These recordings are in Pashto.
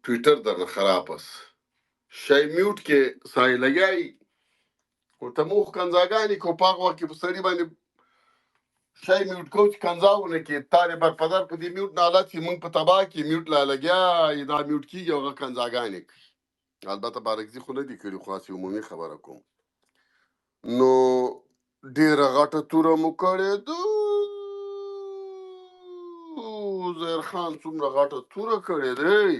ټویټر درنه خراب است شای میوټ کې سای لګای او ته مو کنځاګانی کو پاغه کې په سړی باندې شای میوټ کو چې کنځاونه کې تاره بر پدر په دې میوټ نه حالت چې مونږ په تبا کې میوټ لا لګیا دا میوټ کیږي او کنځاګانی البته بارکزي خو نه دي کړي خو اسی عمومي خبره کوم نو ډیره غټه توره مو کړې دو زهر خان څومره غټه توره کړې دی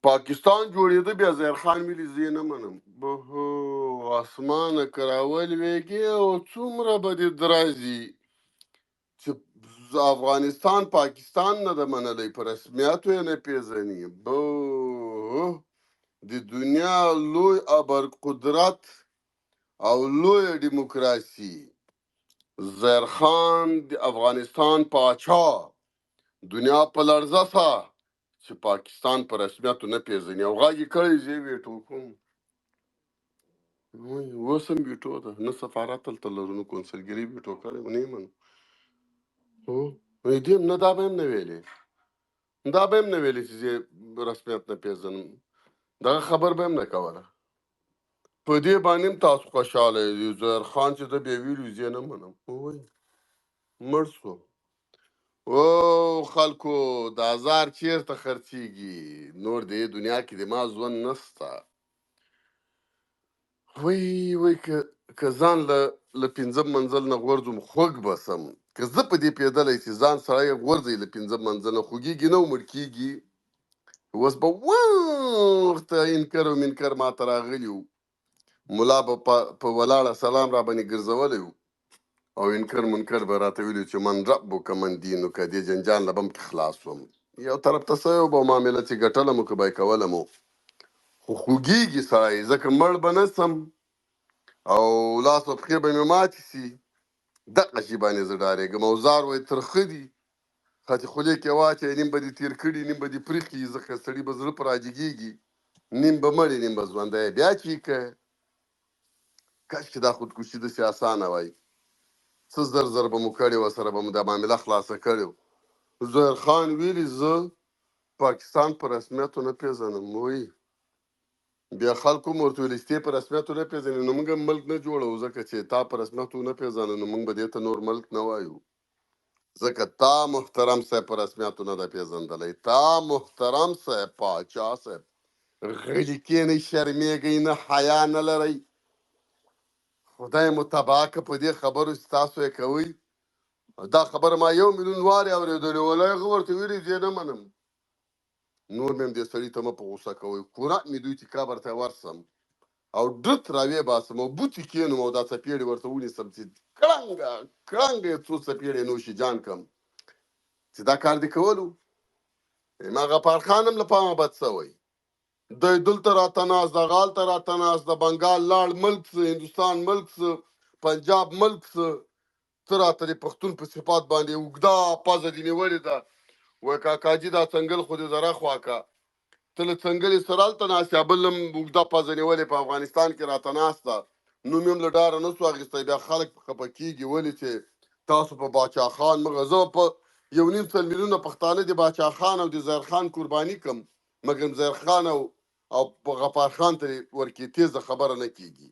پاکستان جوړېده بیا زهر خان ملي زه نه منم به اسمانه کراول ویږي او څومره به دې درازي چې افغانستان پاکستان نه ده منلی په رسمیاتو یې نه پیژني به د دنیا لوی ابرقدرت او لوی دیموکراسي زهر خان د افغانستان پاچا دنیا په لړزه سه چې پاکستان په رسمیاتو نه پیژني او غږ یې کړی زه ویټو کوم اوس هم ویټو ده نه سفارت هلته لرو نه کونسلګري ویټو کړی و نه یې منو دې نه دا به هم نه ویلې چې زه رسمیت نه پیژنم دغه خبر به هم نه کوله په دې باندې هم تاسو خوشحاله یې زهر خان چې زه بیا ویلو زه نه منم وایي مړ شو او خلکو د ازار چیرته خرڅیږي نور د دنیا کې د ما ژوند نسته وای که ځان له پنځم منزل نه غورځم خوږ بسم که زه په دې پیدلی چې ځان سړی غورځي له پنځم منزل نه خوږېږي نه مړ کېږي اوس به وخته انکر او منکر ماته راغلي وو ملا به په ولاړه سلام را باندې ګرځولی وو او انکر منکر به راته ویلي چې من ربک من دینک دې جنجال نه به هم خلاص وم یو طرف ته څه یو به معامله چې ګټله مو که به یې کوله مو خو خوږېږي سړی ځکه مړ به نه سم او لاس او پښې به مې ماتې سي دغه شي باندې زه ډارېږم او زار وایي ترخه دي خاطې خولې کې واچوې نیم به دې تېر کړي نیم به دې پرېښي ځکه سړي به زړه په راجګېږي نیم به مړې نیم به ژوندی بیا چې که کاشکې دا خودکشي داسې اسانه وای څه زر به مو کړې وه سره به مو دا معامله خلاصه کړې زهر خان ویلي زه پاکستان په رسمیاتو نه پېژنم وایي بیا خلکو هم ورته ویلي چې ته په رسمیاتو نه پېژنې نو موږ هم ملک نه جوړوو ځکه چې تا په رسمیاتو نه پېژنه نو موږ به دې ته نور ملک نه وایو ځکه تا محترم صاحب په رسمیاتو نه ده پېژندلی تا محترم صاحب پاچا صاحب غلي کېنئ شرمېږئ نه حیا نه لرئ خدای مو تباه که په دې خبرو چې تاسو یې کوئ دا خبره ما 1 میلیون وارې اورېدلې ولی هغه ورته ویلي زه نه منم نور مې هم دې سړي ته مه په غوسه کوئ کورک مې دوی چې قبر ته ورسم او ډت راوې باسم او بوتې کېنم او دا څپېړې ورته ونیسم چې کړنګه یې څو څپېړې نوشي جان کم چې دا کار دې کولو ما غفار خان هم له پامه بد شوی دی دلته راته ناست دغه هلته راته ناست د بنګال لاړ ملک څه هندوستان ملک څه پنجاب ملک څه ته راته د پښتون په صفات باندې اوږده پزه دې نیولې ده وایي کاکاجي دا څنګل خو دې زره خواکه ته له څنګلې سره هلته ناست یا بل هم اوږده پزه نیولې په افغانستان کې راته ناسته نوم یې هم له ډاره نه سو اخیستی بیا خلک خفه کېږي ولې چې تاسو په باچا خان مګر زه په 1.5 میلیونه پښتانه د باچا خان او د زهر خان قرباني کم مګر زهر خان او په غفار خان ته ورکې تیزه خبره نه کېږي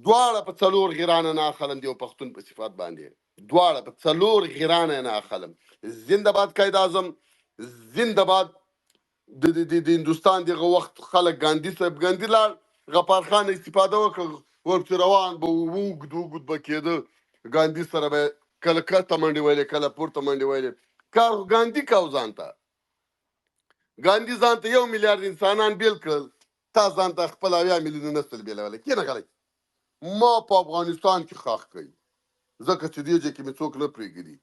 دواړه په 4 غیرانه نه اخلم د یو پښتون په صفات باندې دواړه په 4 غیرانه نه اخلم زنده باد قائد اعظم زنده باد د هندوستان دغه وخت خلک ګاندي صاحب ګاندي لاړ غفار خان استفاده وکړ ورپسې روان به اوږد به کېده ګاندي سره به کله کته منډې ویلې کله پورته منډې ویلې کار ګاندي کاو ځان ته ګاندي ځان ته 1 میلیارډ انسانان بیل کړل تا ځان ته خپل 80 میلیونه نسل بیلولی کینه غلی ما په افغانستان کې ښخ کوي ځکه چې دې ځای کې مې څوک نه پرېږدي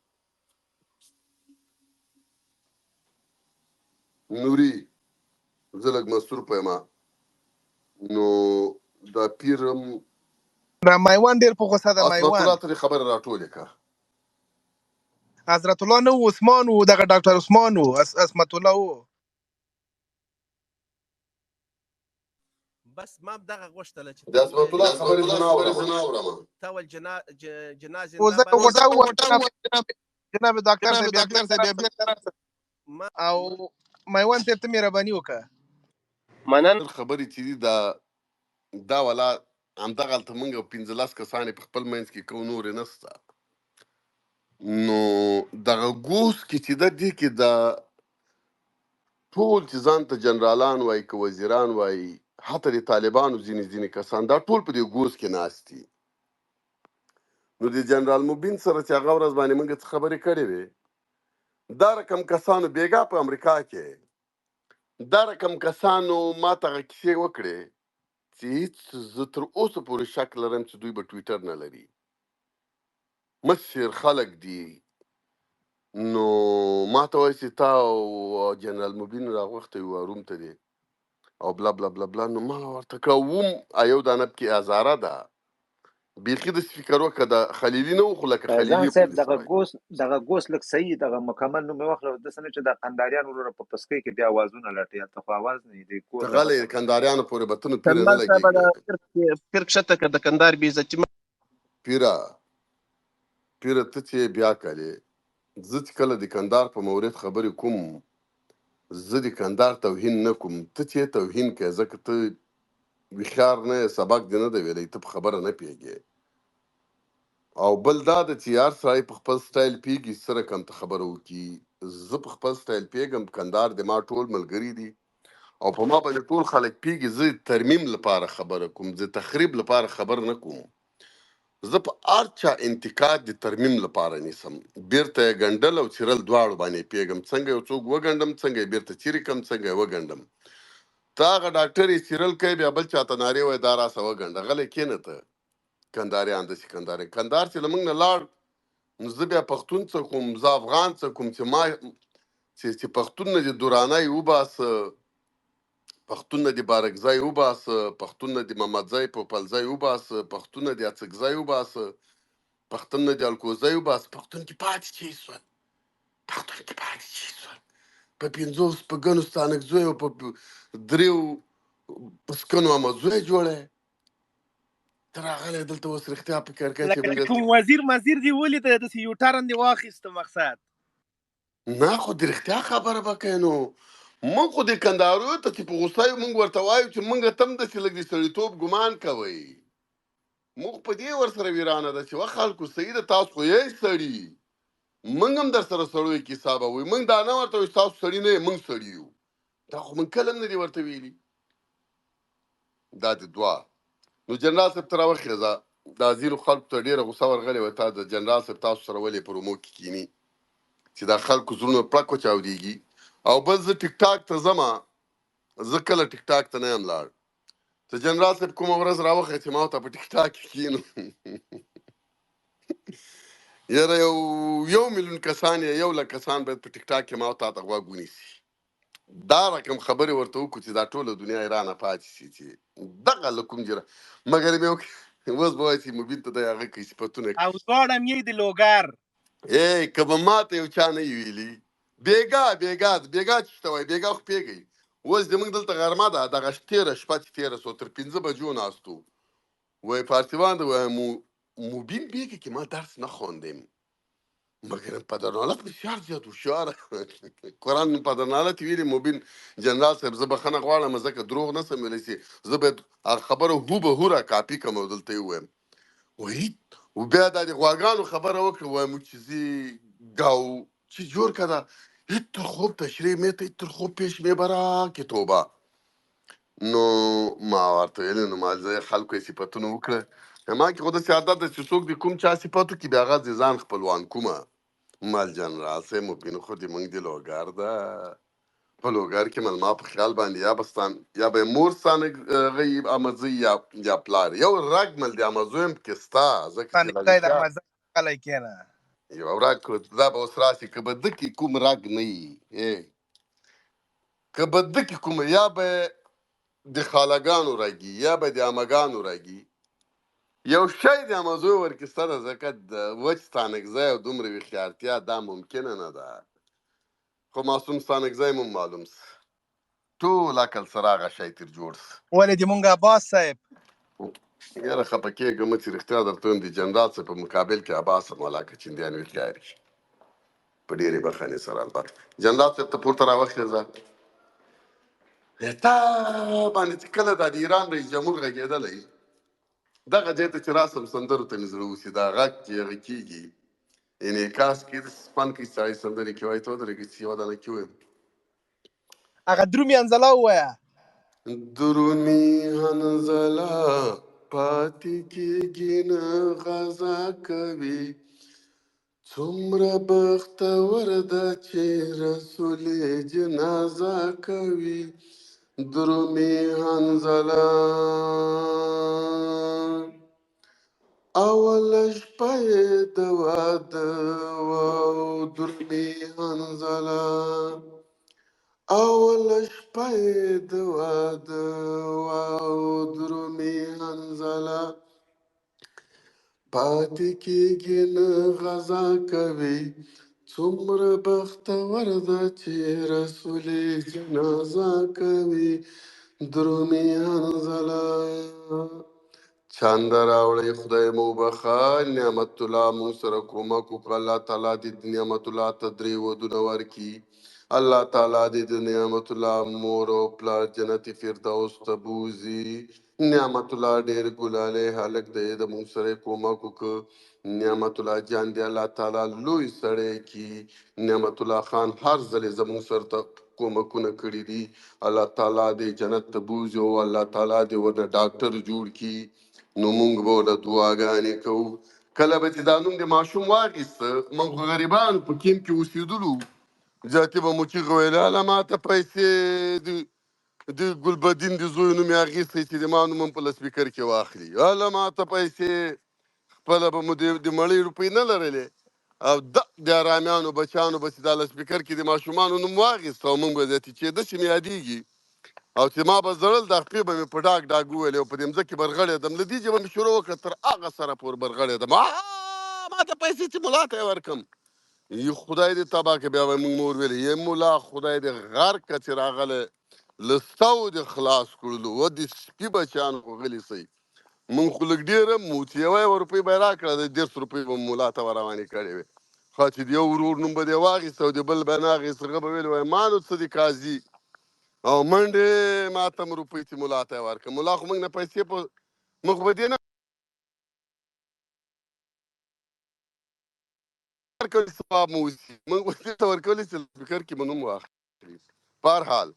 نوري زه لږ مصروفه یم نو دا پیرم دا میوان ډېر په غوسه ده عصمت میوان الله ته دې خبره راټولې که حضرت الله نه و عثمان و دغه ډاکټر عثمان و عصمت الله و بس ما هم دغه غوښتله چې د عصمت الله خبرې زه نه اورم ته ول جنازې او زه نه باندې غوټه وم جناب ډاکټر صاحب بیا ما او مایوان صاحب ته مهرباني وکړه. مننه. خبرې چې دي دا ولا همدغلته موږ 15 کسانې په خپل منځ کې کوو، نورې نسته. نو دغه ګوس کې چې ده دې کې د ټول چې ځان ته جنرالان وایي که وزیران وایي، حتی د طالبانو ځینې کسان دا ټول په دې ګوس کې ناست دي. نو د جنرال مبین سره چې هغه ورځ باندې موږ څه خبرې کړې وې، دا رقم کسانو بیګا په امریکا کې دا رقم کسانو ما ته هغه کیسې وکړې چې هېڅ زه تر اوسه پورې شک لرم چې دوی به ټویټر نه لري. مشر خلک دي. نو ما ته وایي چې تا او جنرال مبین راغوښتی و روم ته دی او بلا بلا بلا بلا. نو ما ورته کړه وم یو دانه پکې ازاره ده، بیخي داسې فکر وکړه د خلیلي نه و، خو لکه ځان خلیلي صاحب پولې دغه سړی. ګوس لږ صحیح دغه مکمل نوم یې واخله، داسې نه چې د قنداریان وروره په پسکۍ کې بیا اوازونه لټوي، هلته خو اواز نه وي، د کور ته دغه غلی کنداریانو پورې به ته نو پیره نه کندهار صاحب دا لګېږي. پیر کښته کړه د کندهار بې عزتي مه پیره ته چې بیا کړې، زه چې کله د کندهار په مورد خبرې کوم، زه د کندهار توهین نه کوم. ته چې توهین کوې ځکه ته ویښیار نه یې، سبق دې نه دی ویلی، ته په خبره نه پوهېږې. او بل دا ده چې هر سړی په خپل سټایل پوهېږي څه رقم ته خبره وکړي. زه په خپل سټایل پوهېږم، کندهار د ما ټول ملګري دي او په ما باندې ټول خلک پوهېږي. زه ترمیم لپاره خبره کوم، زه تخریب لپاره خبر نه کوم. زه په هر چا انتقاد د ترمیم لپاره نیسم، بیرته یې ګنډل او څیرل دواړو باندې پوهېږم. څنګه یو څوک وګنډم، څنګه یې بیرته څیرې کړم، څنګه یې وګنډم. ته هغه ډاکټر یې څیرل کوي، بیا بل چاته نارې وایي دا راسه وګنډه. غلی کښېنه ته کنداریان داسې کنداریان. کندهار چې له موږ نه لاړ، نو زه بیا پښتون څه کوم، زه افغان څه کوم چې ما چې پښتون نه دې دورانی وباسه، پښتون نه دې بارکزی وباسه، پښتون نه دې محمدزی پوپلزی وباسه، پښتون نه دې اڅکزی وباسه، پښتون نه دې الکوزی وباسه، پښتون کې پاتې چی سول، پښتون کې پاتې چی سول. په 50 په ګنو ستانکزیو او په 3 پسکنو امزوی جوړی. ته راغلی دلته اوس رښتیا فکر کوې چې لکه موږ کوم وزیر دې ولیده داسې یو ټرن دې واخیسته مقصد. نه خو د رښتیا خبره به کوې. نو موږ خو د کندهاریو ته چې په غوسه یو، موږ ورته وایو چې موږ ته هم داسې لږ د سړیتوب ګمان کوئ. موږ په دې ورسره ویرانه ده چې وا خلکو صحیح ده، تاسو خو یې سړي، موږ هم در سره سړیو کې حسابه وي. موږ دا نه ورته وایو تاسو سړي نه یې، موږ سړي یو. دا خو موږ کله هم نه دي ورته ویلي. دا د دوه. نو جنرال صاحب ته راوخېږه، دا ځینو خلکو ته ډېره غوسه ورغلې وه، تا د جنرال صاحب تاسو سره ولې په رومو کې کښېني چې دا خلکو زړونه پړک وچاودېږي. او بل زه ټیک ټاک ته ځمه، زه کله ټیک ټاک ته نه یم لاړ. ته جنرال صاحب کومه ورځ راوخی چې ما ورته په ټیک ټاک کې کښېنو یاره یو میلیون کسان یا 1,00,000 کسان باید په ټیک ټاک کې ما او تا ته غوږ ونیسي. دا رقم خبرې ورته وکړو چې دا ټوله دنیا یې رانه پاتې شي چې دغه له کوم جره مګر مې اوس به وایي چې مبین ته دی هغه کوي صفتونه. او دواړه مې د لوګر. که به ما ته یو چا نه وي ویلي بیګا چې ته وایي بیګا خو پوهېږئ. اوس زموږ دلته غرمه ده، دغه تېره شپه چې تېره سوه تر 5 بجو ناستو. وای فارسیوان ده وای مبین بیگه که ما درس نخوندیم، مگر پدرنالت بسیار زیاد هوښیاره قرآن پدرنالت ویلي مبین جنرال صاحب زه بخښنه غواړم ځکه دروغ نسم ویلی چې زه باید هغه خبره هو به هو را کاپي کړم او دلته یې ووایم. وایي و بیا دا د غواګانو خبره وکړه، وایم چې زی گاو چی جور کده ایتر خوب تشریح میته ایتر خوب پیش میبره که توبه. نو ما ورته ویلي نو ما زه خلکو یې صفتونه وکړه. ما کې خو داسې عادت ده چې څوک د کوم چا صفت وکړي بیا هغه د ځان خپلوان کومه. مال جنرال صاحب مبین خو د موږ د لوګر ده، په لوګر کې مل ما په خیال باندې یا بستان یا به مور ستانه غیب امزي یا پلار یو رګ مل د امزویم کې ستا ځکه چې لا ځای د ویښیار مزه غلی کېنه. یو رګ دا به اوس راسي که به ده کې کوم رګ نه وي، که به ده کې کوم یا به د خالګانو رګي یا به د امګانو رګي، یو شی د امزو ورکسته ده ځکه د وچ ستانکزی او دومره ویښیارتیا دا ممکنه نه ده. خو معصوم ستانکزی مو معلوم سه، ټول عقل سره هغه شی تر جوړ سه. ولې د مونږ عباس صاحب یاره خفه کېږم چې رښتیا درته وایم د جنرال صاحب په مقابل کې عباس هم ولاکه چندیان ویښیار شي په ډېرې بخښنې سره. البته جنرال صاحب ته پورته راوخېږه. تا باندې چې کله د ایران رئیس جمهور غږېدلی دغه ځای ته چې راسم سندرو ته مې زړه وسي دا غږ چې هغه کېږي انعکاس کې فن کې سړی سندرې کې وایي ته ودرېږي چې یوه دانه کې ووایم هغه درومي انزلا ووایه. درونی هنزله پاتې کېږي نه غزا کوي څومره بختور ده چې رسول جنازه کوي درومي هنزله اوله شپه یې د واده وه او درومي هنزله اوله شپه یې د واده وه او درومي هنزله پاتې کېږي نه غزا کوي څومره بختور ده چې رسول جنازه کوي درومي هنزله چاند راوړی خدای مو بخا نعمت الله مون سره کومک وکړه الله تعالی دې د نعمت الله ته درې ودونه ورکړي الله تعالی دې د نعمت الله مور او پلار جنت فردوس ته بوزي نعمت الله ډېر ګلالی هلک دی د مون سره کومک وکړه نعمت الله جان دی الله تعالی لوی سړی کی نعمت الله خان هر ځلې زمون سره ته کومکونه کړي دي الله تعالی دې جنت ته بوزي او الله تعالی دې ورنه ډاکټر جوړ کړي نو مونږ به ورته دعاګانې کوو کله به چې دا نوم د ماشوم واخیسته موږ خو غریبان په کیم کې اوسېدلو ذاتي به مو چیغه ویله هله ماته پیسې د ګلبدین د زوی نوم یې اخیستی چې د ما نوم هم په لسپیکر کې واخلي هله ماته پیسې خپله به مو د مړۍ روپۍ نه لرلې او د ارامیانو بچیانو به چې دا لسپیکر کې د ماشومانو نوم واخیسته او مونږ به زیاتې چې داسې مې یادېږي او چې ما به زړل د خپې به مې په ډاګ ډاګ وویلې او په دې مځکې برغړېدم له دې جبه مې شروع وکړه تر هغه سره پورې برغړېدم ما ته پیسې چې ملا ته یې ورکړم خدای دې تباه کړي بیا به مونږ مور ویلې یې ملا خدای دې غر کړه چې راغلی له ستو دې خلاص کړلو و دې سپي بچیانو خو غلي سئ مونږ خو لږ ډېره مو چې یوه یوه روپۍ به یې راکړه د 10 روپۍ به ملا ته ورروانې کړې وې خو چې د یو ورور نوم به دې واخیست او د بل به یې نه اخیست هغه به ویل وایي ما نو څه دې قاضي او منډې ماته م روپۍ چې ملا ته یې ورکړه ملا خو موږ نه پیسې په موږ به دې نه ورکړې ثواب مو وسي موږ به دې ته ورکولې چې فکر کې به نوم واخلي په هر حال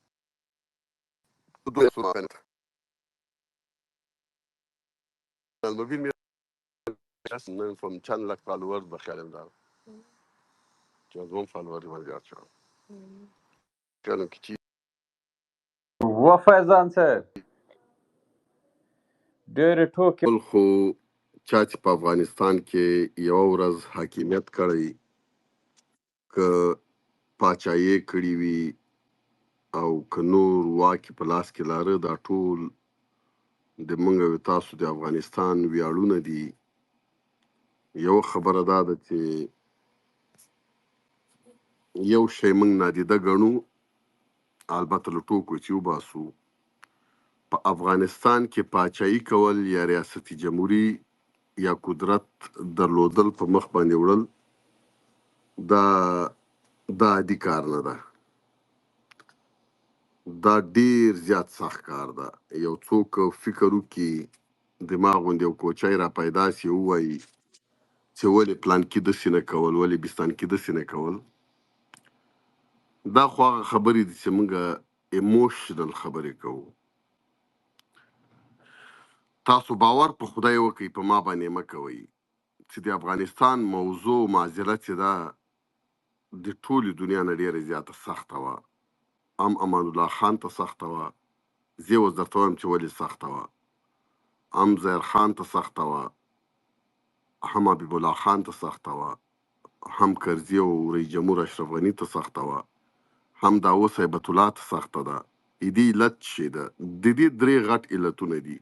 الموبیل من vom چند لک فالوورز بخیالم دارم که از اون فالووری من زیاد شدم خیالم که چی و فیضان صاحب ډېرې ټوکې خو چا چې په افغانستان کې یوه ورځ حاکمیت کړی که پاچاهي کړې وي او که نور واک په لاس کې لاره دا ټول د موږ او تاسو د افغانستان ویاړونه دي یو خبره دا ده چې یو شی موږ نادیده ګڼو البته له ټوکو چې وباسو په افغانستان کې پاچاهي کول یا ریاست جمهوری یا قدرت درلودل په مخ باندې وړل دا عادي کار نه ده دا ډیر زیات سخت کار ده یو څوک فکر وکړي دماغ غوندې یو کوچی را پیدا سي ووایي چې ولې پلان کې داسې نه کول ولې بستان کې داسې نه کول دا خو هغه خبرې دي چې موږ ایموشنل خبرې کوو تاسو باور په خدای وکړئ په ما باندې مه کوئ چې د افغانستان موضوع معضله چې ده د ټولې دنیا نه ډېره زیاته سخته وه هم امان الله خان ته سخته وه زه اوس درته وایم چې ولې سخته وه هم ظاهر خان ته سخته وه هم حبیب الله خان ته سخته وه هم کرزي او رئیس جمهور اشرف غني ته سخته وه هم دا اوس هیبت الله ته سخته ده دې علت شي ده د دې درې غټ علتونه دي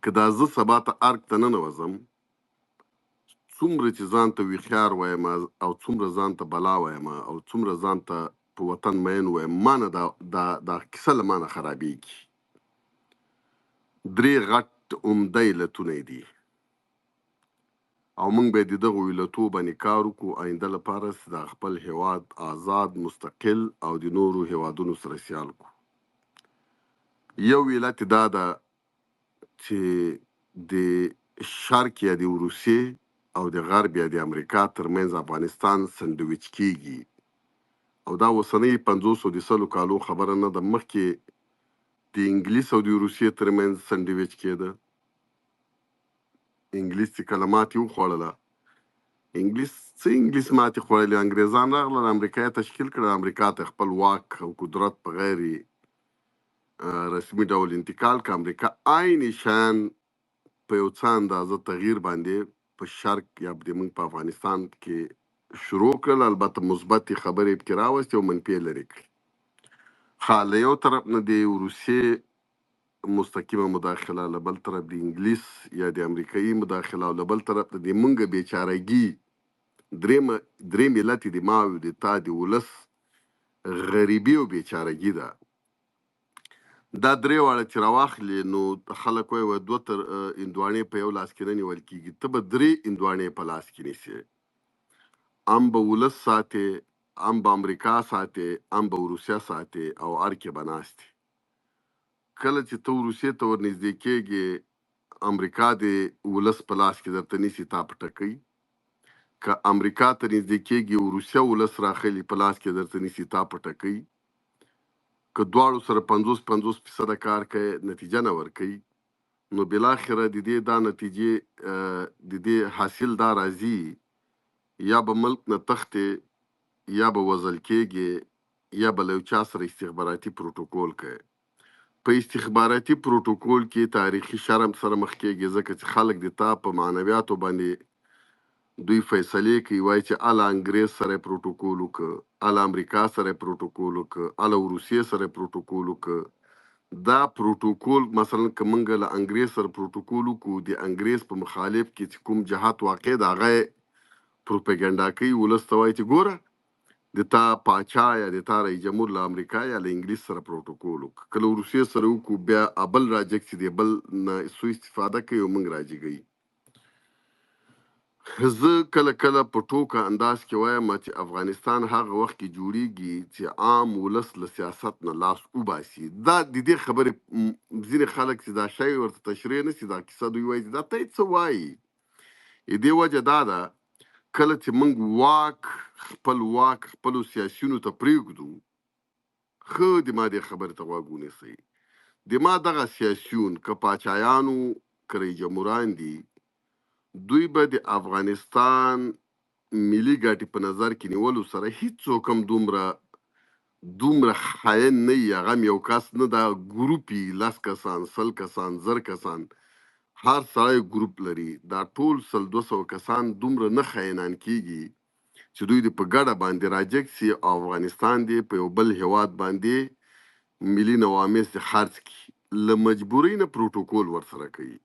که دا زه سبا ته ارګ ته ننوځم څومره چې ځان ته ویښیار وایم او څومره ځان ته بلا وایم او څومره ځان ته په وطن مین وایم ما نه دا کیسه له ما نه خرابېږي درې غټ عمده علتونه دي او موږ به د دغو علتو باندې کار وکړو آینده لپاره چې د خپل هیواد آزاد مستقل او د نورو هیوادونو سره سیال کړو یو علت دا ده چې د شرق یا د روسیې او د غرب یا د امریکا ترمنځ افغانستان سندویچ کیږي، او دا اوسنۍ 50 او د 100 کالو خبره نه ده. مخکې د انګلیس او د روسیې ترمنځ سندویچ کېده. انګلیس چې کلمات یې وخوړله، انګلیس ماتې خوړلې، انګریزان راغلل، امریکا یې تشکیل کړه، امریکا ته خپل واک او قدرت په غیر رسمي ډول انتقال کړ. امریکا عین شان په یو څه اندازه تغییر باندې په شرق یا د موږ په افغانستان کې شروع کړل. البته مثبتې خبرې پکې راوستې او منفي یې لرې کړې. له یو طرف نه د روسیې مستقیمه مداخله، له بل طرف د انګلیس یا د امریکایي مداخله، او له بل طرف د موږ بیچارګي درې ملت د ما او د تا د ولس غریبي او بیچارګي ده. دا درې واړه چې راواخلې نو خلک وایي دوه تر هندواڼې په یو لاس کې نه نیول کېږي، ته به درې هندواڼې په لاس کې نیسې، ام به ولس ساتې، ام به امریکا ساتې، ام به روسیه ساتې او هر کې به ناستې. کله چې ته روسیې ته ورنږدې کېږې، امریکا د ولس په لاس کې درته نیسي، تا په ټکوي. که امریکا ته نږدې کېږي او روسیه ولس راخلي په لاس کې درته نیسي، تا په ټکوي. که دواړو سره 50-50% کار کوي، نتیجه نه ورکوي، نو بالاخره د دې دا نتیجې د دې حاصل دا راځي، یا به ملک نه تښتې، یا به وژل کېږي، یا به له یو چا سره استخباراتي پروتوکول کوي. په استخباراتي پروتوکول کې تاریخي شرم سره مخ کېږي، ځکه چې خلک د تا په معنویاتو باندې دوی فیصلې کوي، وایي چې اله انګریز سره پروتوکول وکړه، اله امریکا سره پروتوکول وکړه، اله روسیې سره پروتوکول وکړه. دا پروتوکول مثلا که موږ له انګریز سره پروتوکول وکړو، د انګریز په مخالف کې چې کوم جهات واقع ده هغه پروپاګاندا کوي، ولس ته وایي چې ګوره د تا پاچا یا د تا رئیس جمهور له امریکا یا له انګلیس سره پروتوکول وکړه. که له روسیې سره وکړو، بیا ابل راجګ چې دی بل نه سو استفاده کوي او موږ راجګوي. زه کله کله په ټوکه انداز کې وایم چې افغانستان هغه وخت کې جوړیږي چې عام ولس له سیاست نه لاس وباسي. دا د دې خبرې ځینې خلک چې دا شی ورته تشریح نه شي، دا کیسه دوی وایي دا ته څه وایي. دې وجه دا ده کله چې موږ خپل واک خپلو سیاسیونو ته پرېږدو، ښه د ما دې خبرې ته غوږ ونیسئ. د ما دغه سیاسیون که پاچایانو که رئیس جمهوران دي، دوی به د افغانستان ملي ګټې په نظر کې نیولو سره هیڅوک هم دومره خاین نه وي. هغه هم یو کس نه، دا ګروپ وي، 10 کسان، 100 کسان، 1000 کسان، هر سړی ګروپ لري. دا ټول 100-200 کسان دومره نه خاینان کېږي چې دوی د په ګډه باندې راجګ سي او افغانستان دی په یو بل هیواد باندې ملي نواميس خرڅ کړي. له مجبورۍ نه پروتوکول ورسره کوي.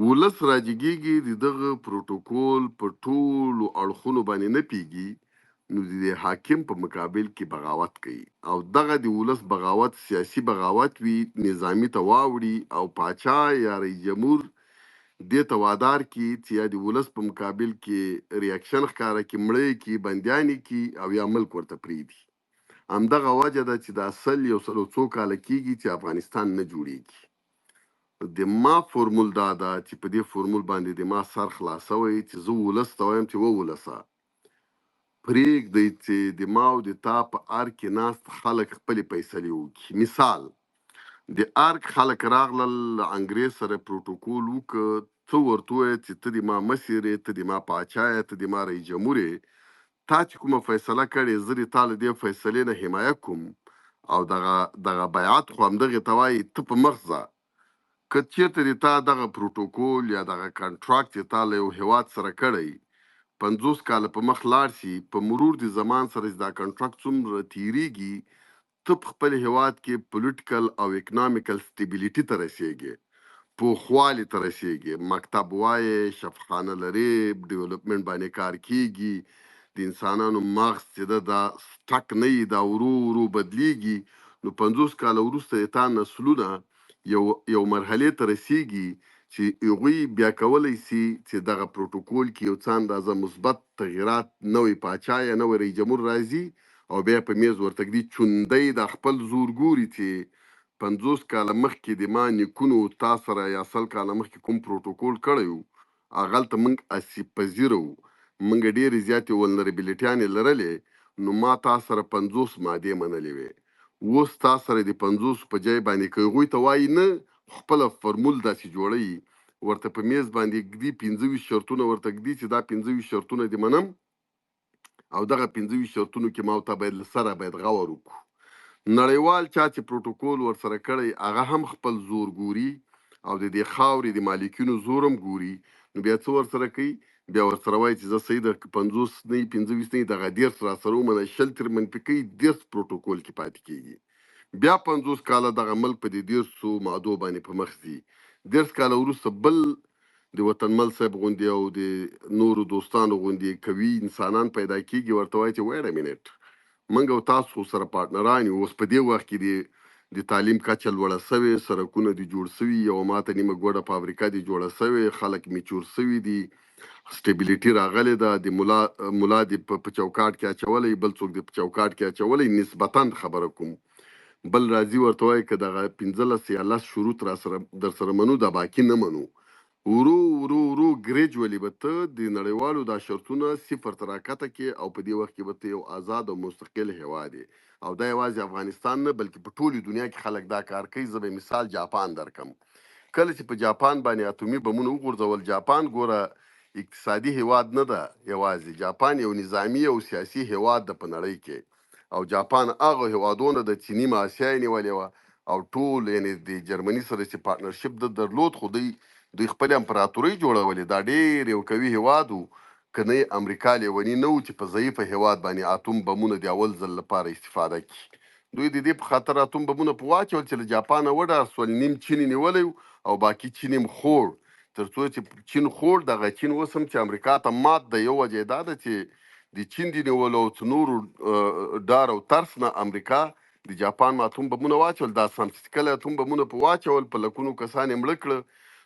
ولس راجګیږي، د دغه پروتوکول په ټولو اړخونو باندې نه پیږي، نو د حاکم په مقابل کې بغاوت کوي، او دغه د ولس بغاوت سیاسي بغاوت وي، نظامی ته واوړي او پاچا یا رئیس جمهور دې ته وادار کی چې یا د ولس په مقابل کې ریاکشن ښکاره کړي، مړه کړي، بندیان کړي او یا ملک ورته پرېږدي. همدغه وجه ده چې دا 100 کاله کېږي چې افغانستان نه جوړیږي. د ما فورمول دا ده چې په دې فورمول باندې د ما سر خلاصوي چې زه ولس ته وایم چې ولسه پرېږدئ چې د ما او د تا په ارګ کې ناست خلک خپلې فیصلې وکړي. مثال د ارګ خلک راغلل، له انګریز سره پروتوکول وکړه، ته ورته ووایې چې ته د ما مشر یې، ته د ما پاچا یې، ته د ما رئیس جمهور یې، تا چې کومه فیصله کړې زه د تا له دې فیصلې نه حمایه کوم، او دغه بیعت خو همدغې ته وایي ته په مخ ځه. که چېرته د تا دغه پروتوکول یا دغه کنټراکټ چې تا له یو هیواد سره کړی 50 کاله په مخ لاړ شي، په مرور د زمان سره چې دا کنټراکټ څومره تیریږي، ته په خپل هیواد کې پولیټیکل او اکنامیکل سټیبیلیټي ته رسیږي، پوخوالي ته رسیږي، مکتب وایې، شفخانه لرې، ډیولپمنټ باندې کار کیږي، د انسانانو مغز چې ده دا سټک نه وي، دا ورو ورو بدلیږي. نو 50 کاله وروسته د تا نسلونه یو مرحلې ته رسیږي چې هغوی بیا کولی سي چې دغه پروتوکول کې یو څه اندازه مثبت تغییرات، نوی پاچا یا نوی رئیس جمهور راځي او بیا په میز ورته ږدي، چوندی د خپل زور ګوري چې 50 کاله مخکې د ما نیکونو تا سره یا 100 کاله مخکې کوم پروتوکول کړی وو هغلته موږ اسیب پذیره وو موږ ډېرې زیاتې ولنربیلیټیانې لرلې نو ما تا سره 50 مادې منلې وې اوس تا سره د 50 په ځای باندې که هغوی ته وایي نه خپله فرمول داسې جوړوي ورته په میز باندې ږدي 25 شرطونه ورته ږدي چې دا 25 شرطونه دې منم او دغه 25 شرطونو کې ما او تا باید له سره باید غور وکړو نړیوال چا چې پروتوکول ورسره کړی هغه هم خپل زور ګوري او د دې خاورې د مالکینو زورم ګوري نو بیا څه ورسره کوي بیا ورسره وایي چې زه صحیح د 50 نه 25 نه دغه 10 راسره ومنه شل تر منفي کوي 10 پروتوکول کې پاتې کیږي بیا 50 کاله دغه ملک په دې 10 مادو باندې په مخ ځي 10 کاله وروسته بل د وطنمل صاحب غوندې او د نورو دوستانو غوندې کوي انسانان پیدا کیږي ورته وایي چې ویټ ا منټ منګ او تاسو سره پارتنران یو اوس په دې وخت کې د تعلیم کچه لوړه سوې سرکونه دي جوړ سوي یو ماته نیمه ګوډه فابریکه دي جوړه سوې خلک میچور سوي دي سټیبیلیټي راغلی ده د ملا د په چوکاټ کې اچولې بل څوک د په چوکاټ کې اچولې نسبتا خبره کوم بل راځي ورته وایي که دغه 15 یا 10 شروط را سره در سره منو دا باقي نه منو ورو ورو ورو ګریجوالي به ته د نړیوالو دا شرطونه صفر ته راکته کې او په دې وخت کې به ته یو آزاد او مستقل هیواد یې او دا یوازې افغانستان نه بلکې په ټولې دنیا کې خلک دا کار کوي زه به مثال جاپان درکم کله چې په جاپان باندې اتومي بمونه وغورځول جاپان ګوره اقتصادي هیواد نه ده یوازې جاپان یو نظامی او سیاسي هیواد ده په نړۍ کې او جاپان هغه هیوادونه د چینی آسیا یې نیولې وه او ټول یعنی د جرمني سره چې پارتنرشپ د درلود خو دوی خپل امپراتورۍ جوړولې دا ډېر یو قوي هیواد و که نه یې امریکا لیوني نه و چې په ضعیفه هیواد باندې اتوم بمونه د اول ځل لپاره استفاده کړي دوی د دې په خاطر اتوم بمونه په واچول چې له جاپانه وډار سول نیم چین یې نیولی او باقي چین یې خوړ تر څو چې چین خوړ دغه چین اوس هم چې امریکا ته مات د یو وجه دا ده چې د چین د نیولو او څنورو ډار او ترس نه امریکا د جاپان اتوم بمونه واچول دا سم چې کله اتوم بمونه په واچول په لکونو کسان یې مړه کړه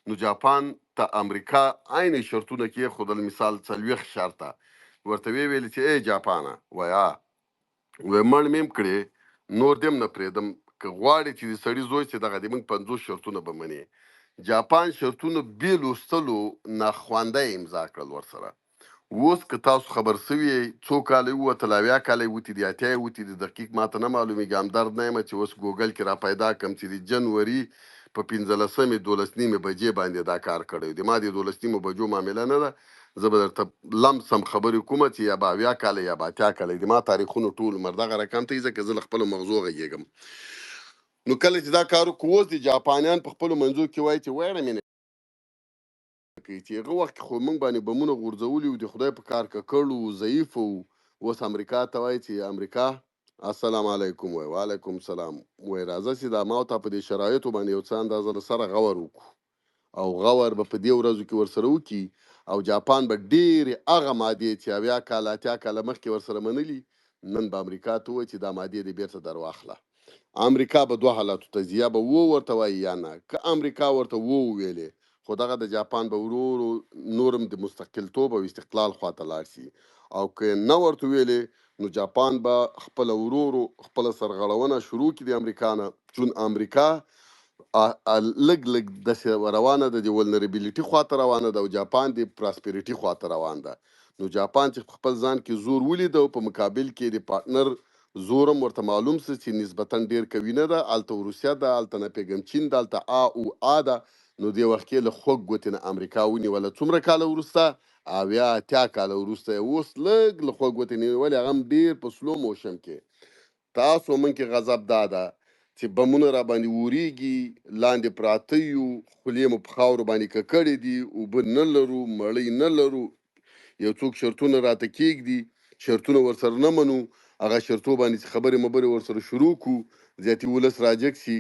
نو جاپان ته امریکا عین شرطونه کې خودل مثال 40 شرطه ورته ویل چې ای جاپانه ویا و مړ میم کړي نور دیم نه پرېدم که غواړي چې د سړي زوی چې دغه د موږ 50 شرطونه به مني جاپان شرطونه بې لوستلو ناخوانده امضا کړل ورسره اوس که تاسو خبر سوي څو کاله ووتل اویا کاله وتې دي اتیا یې وتې دي دقیق ماته نه معلومیږي همدرد نه یم چې اوس ګوګل کې را پیدا کړم چې د جنوري په 15 12 بجې باندې دا کار کړی د ما د 12 بجو معامله نه ده زه به درته لمسم خبرې کومه چې یا به اویا کاله یا به اتیا کاله د ما تاریخونو ټول مردغه رقم ته ځکه زه له خپلو مغزو غږېږم نو کله چې دا کار وکړو اوس د جاپانیان په خپلو منځو کې وایي چې ویړه مینه کوي چې هغه وخت خو موږ باندې بمونه غورځولي وو د خدای په کار ککړ وو ضعیف وو اوس امریکا ته وایي چې امریکا السلام علیکم وعلیکم السلام وایي راځه چې دا ما ته په دې شرایطو باندې یو څه اندازه له سره غور وکړو او غور به په دې ورځو کې ورسره وکړي او جاپان به ډېرې هغه مادې چې اویا کاله اتیا کاله مخکې ورسره منلي نن به امریکا ته وایي چې دا مادې دې بیرته در واخله امریکا به دوه حالاتو ته ځي یا به ورته وایي یا نه که امریکا ورته وویلې خو دغه د جاپان به ورو ورو نورم د مستقلتوب او استقلال خواته لاړ شي او که نه ورته ویلې نو جاپان به خپله ورو ورو خپله سرغړونه شروع کړي د امریکا نه چون امریکا لږ لږ داسې روانه ده د ولنربیلیټي خواته روانه ده او جاپان د پراسپریټي خواته روان ده نو جاپان چې خپل ځان کې زور ولید او په مقابل کې د پارتنر زورم ورته معلوم سه چې نسبتا ډیر کوي نه ده الته روسیا ده الته نه پیغم چین ده الته او ده نو دی وخت کې له خوږ ګوتې نه امریکا ونیوله څومره کاله وروسته اویا اتیا کاله وروسته اوس لږ له خوږ ګوتې نیولې هغه هم ډېر په سلو موشن کې تاسو من کې غضب دا ده چې بمونه را باندې وریږي لاندې پراته یو خولې مو په خاورو باندې ککړې دي اوبه نه لرو مړۍ نه لرو یو څوک شرطونه راته کېږدي شرطونه ورسره نه منو هغه شرطو باندې چې خبرې مبرې ورسره شروع کړو زیاتي ولس راجګ شي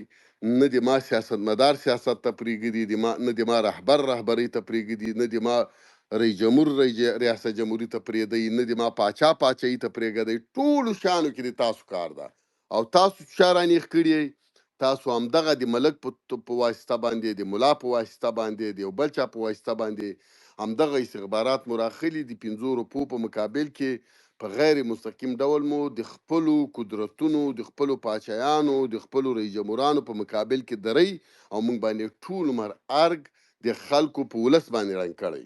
نه د ما سیاستمدار سیاست ته پرېږدي نه د ما رهبرۍ ته پرېږدي نه د ما ریاست جمهوري ته پرېږدي نه د ما پاچاهۍ ته پرېږدي ټولو شیانو کې د تاسو کار ده او تاسو چا رانیغ کړي تاسو همدغه د ملک په واسطه باندې د ملا په واسطه باندې د یو بل چا په واسطه باندې همدغه استخبارات مراخلي د 5 روپو په مقابل کې په غیر مستقیم ډول مو د خپلو قدرتونو د خپلو پاچایانو د خپلو رئیس جمهورانو په مقابل کې درئ او موږ باندې ټول عمر ارګ د خلکو په ولس باندې رنګ کړی.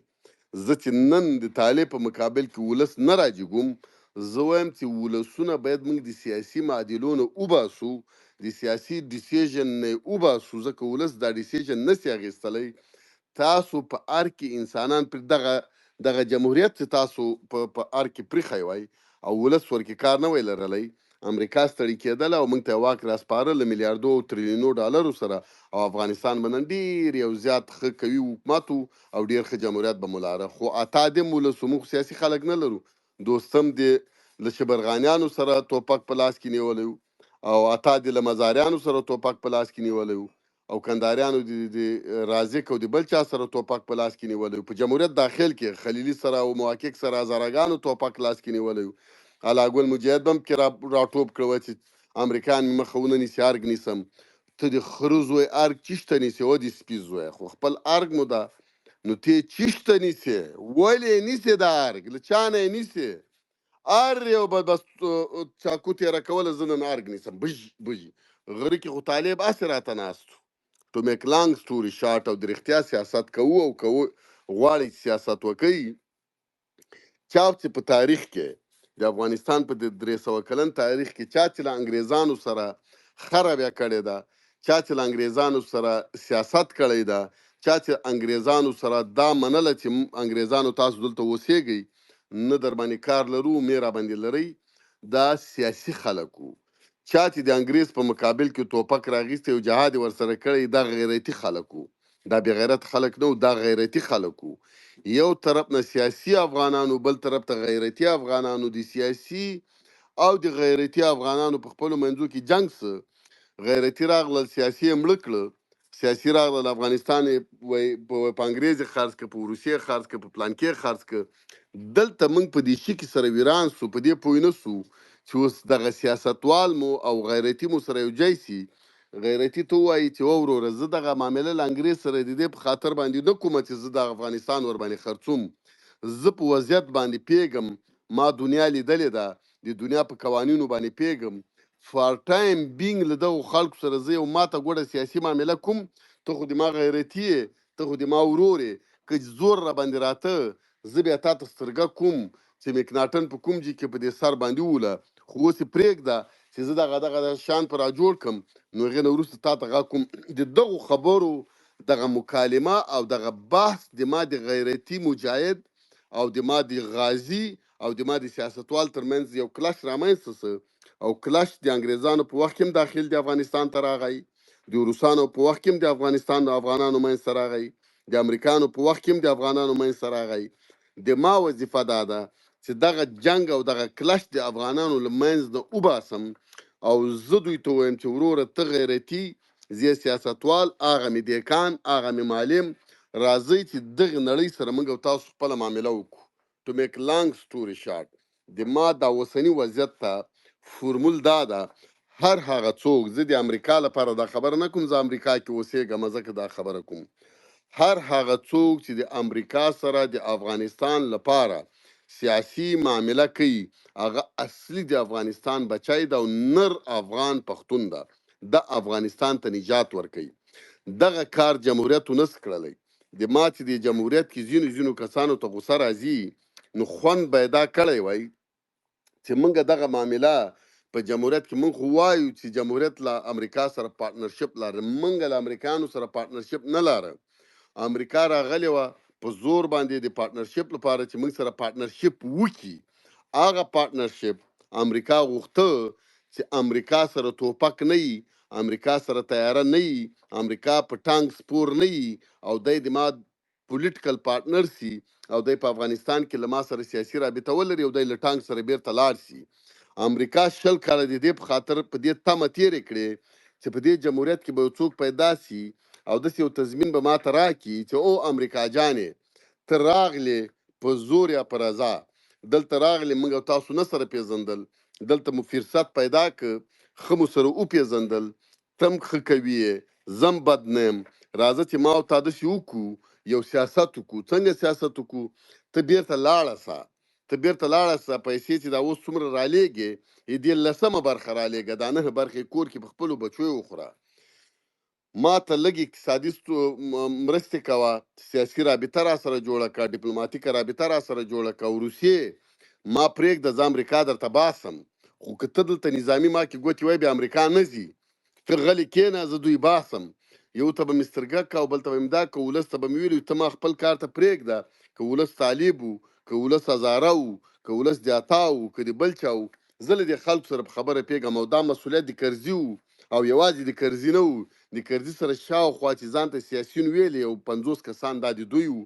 زه چې نن د طالب په مقابل کې ولس نه راجګوم، زه وایم چې ولسونه باید موږ د سیاسي معادلونو وباسو، د سیاسي ډیسیژن نه وباسو، ځکه ولس دا ډیسیژن نسي اخیستلی. تاسو په ار کې انسانان پر دغه جمهوریت چې تاسو په ار کې پریښی وای او ولس ورکې کار نه وی لرلی، امریکا ستړي کېدله او موږ ته یې واک راسپاره له میلیاردو او تریلیونو ډالرو سره، او افغانستان به نن ډېر یو زیات ښه قوي حکومت او ډېر ښه جمهوریت به مو لاره. خو اتادم ولسو موږ سیاسي خلک نه لرو. دوستم دې له شبرغانیانو سره توپک په لاس کې نیولی او اتا دې له مزاریانو سره توپک په لاس کې نیولی او کنداریانو د رازق او د بل چا سره توپک په لاس کې نیولی. په جمهوریت داخل کې خلیلي سره او محقق سره هزارهګانو توپک لاس کې نیولی. علاګل مجاهد بم کې راټوپ کړو چې امریکایان مې مخه ونه نیسي، ارګ نیسم. ته د خره زوی ارګ چیشته نیسي او د سپي زوی، خو خپل ارګ مو ده نو ته چیشته نیسي. ولې نیسي دا ارګ؟ له چا نه یې نیسي؟ ار یو به بس چاکو تېره کوله، زه نن ارګ نیسم بژ بژ. غره کې خو طالب اسې راته ناست to make long story short او د رښتیا سیاست کوو او کوو غواړي چې سیاست وکړي. چا چې په تاریخ کې د افغانستان په 300 کلن تاریخ کې چا چې له انګریزانو سره خره بیا کړې ده، چا چې له انګریزانو سره سیاست کړی ده، چا چې انګریزانو سره دا منله چې انګریزانو تاسو دلته اوسېږئ نه در باندې کار لرو مې را باندې لرئ، دا سیاسي خلک وو. چا چې د انګریز په مقابل کې توپک راغیستی او جهاد یې ورسره کړی، دا غیرتي خلک وو. دا بې غیرت خلک نه وو، دا غیرتي خلک وو. یو طرف نه سیاسي افغانانو، بل طرف ته غیرتي افغانانو. د سیاسي او د غیرتي افغانانو په خپلو منځو کې جنګ څه، غیرتي راغلل سیاسي یې مړه کړه، سیاسي راغلل افغانستان یې په انګریز یې خرڅ کړه، په روسیې یې خرڅ کړه، په پلانکې یې خرڅ کړه. دلته موږ په دې شي کې سره ویران سو، په دې پوه نه سو چې اوس دغه سیاستوال مو او غیرتي مو سره یو ځای سي. غیرتي ته ووایي چې و وروره زه دغه معامله له انګریز سره د دې په خاطر باندې نه کومه چې زه د افغانستان ور باندې خرڅوم. زه په وضعیت باندې پیږم، ما دنیا لیدلې ده، د دنیا په قوانینو باندې پیږم. فار ټایم بینګ له دغو خلکو سره زه یو ماته ګوډه سیاسي معامله کوم، ته خو د ما غیرتي یې، ته خو د ما ورور یې، که زور را باندې راته زه بیا تا ته سترګه کوم چې مکناټن په کوم ځای کې په دې سر باندې ووله. خو اوس یې پرېږده چې زه دغه شان په راجوړ کړم، نو هغې نه وروسته تا ته غږ کوم. د دغو خبرو دغه مکالمه او دغه بحث د ما د غیرتي مجاهد او د ما د غازي او د ما د سیاستوال ترمنځ یو کلش رامنځته سه، او کلش د انګریزانو په وخت کې هم داخل د افغانستان ته راغی، د روسانو په وخت کې هم د افغانستان د افغانانو منځ ته راغی، د امریکانو په وخت کې هم د افغانانو منځ ته راغی. د ما وظیفه دا ده چې دغه جنگ او دغه کلش د افغانانو له منځ نه وباسم، او زه دوی ته وایم چې وروره ته غیرتي، زه سیاستوال، هغه مې دیکان، هغه مې معلم، راځئ چې دغه نړۍ سره موږ او تاسو خپله معامله وکړو. to make long story short، د ما دا اوسني وضعیت ته فورمول دا ده، هر هغه څوک، زه د امریکا لپاره دا خبره نه کوم، زه امریکا کې اوسېږم ځکه دا خبره کوم، هر هغه څوک چې د امریکا سره د افغانستان لپاره سیاسي معامله کوي، هغه اصلي د افغانستان بچی ده او نر افغان پښتون ده، د افغانستان ته نجات ورکوي. دغه کار جمهوریت ونس کړلی. د ما چې د جمهوریت کې ځینو کسانو ته غوسه راځي، نو خوند به یې دا کړی وای چې موږ دغه معامله په جمهوریت کې موږ خو وایو چې جمهوریت له امریکا سره پارټنرشپ لاره، موږ له امریکایانو سره پارټنرشپ نه لاره. امریکا راغلی وه په زور باندې د پارټنرشپ لپاره چې موږ سره پارټنرشپ وکړي. هغه پارټنرشپ امریکا غوښته چې امریکا سره توپک نه وي، امریکا سره تیاره نه وي، امریکا په ټانک سپور نه وي، او دی د ما پولیټیکل پارټنر سي، او دی په افغانستان کې له ما سره سیاسي رابطه ولري، او دی له ټانک سره بیرته لاړ سي. امریکا 20 کاله د دې په خاطر په دې تمه تېرې کړې چې په دې جمهوریت کې به یو څوک پیدا سي او داسې یو تضمین به ماته راکړي چې او امریکا جانې ته راغلې په زور یا په رضا، دلته راغلې موږ او تاسو نه سره پېژندل، دلته مو فرصت پیدا که ښه مو سره وپېژندل، تم ښه کوي یې، زم بد نه یم، راځه چې ما او تا داسې وکړو، یو سیاست وکړو. څنګه سیاست وکړو؟ ته بیرته لاړه سه، ته بیرته لاړه سه پیسې چې دا اوس څومره رالیږې دې 10مه برخه رالیږه دا 9 برخې کور کې په خپلو بچیو وخوره ما ته لږ اقتصادي مرستې کوه سیاسي رابطه را سره جوړه کړه ډیپلوماټیکه رابطه را سره جوړه کړه او روسیې ما پرېږده زه امریکا درته باسم خو که ته دلته نظامي ما کې ګوتې وای بیا امریکا نه ځي ته غلې کېنه زه دوی باسم یو ته به مې سترګک او بل ته به مې دا که ولس ته به مې ویلي ته ما خپل کار ته پرېږده که ولس طالب وو که ولس هزاره وو که ولس دیاتا وو که د بل چا وو زه له دې خلکو سره په خبره پوهېږم او دا مسؤلیت د کرزي وو او یوازې د کرزي نه وو د کرزي سره شاوخوا چې ځان ته سیاسیون ویلې او 50 کسان دا د دوی وو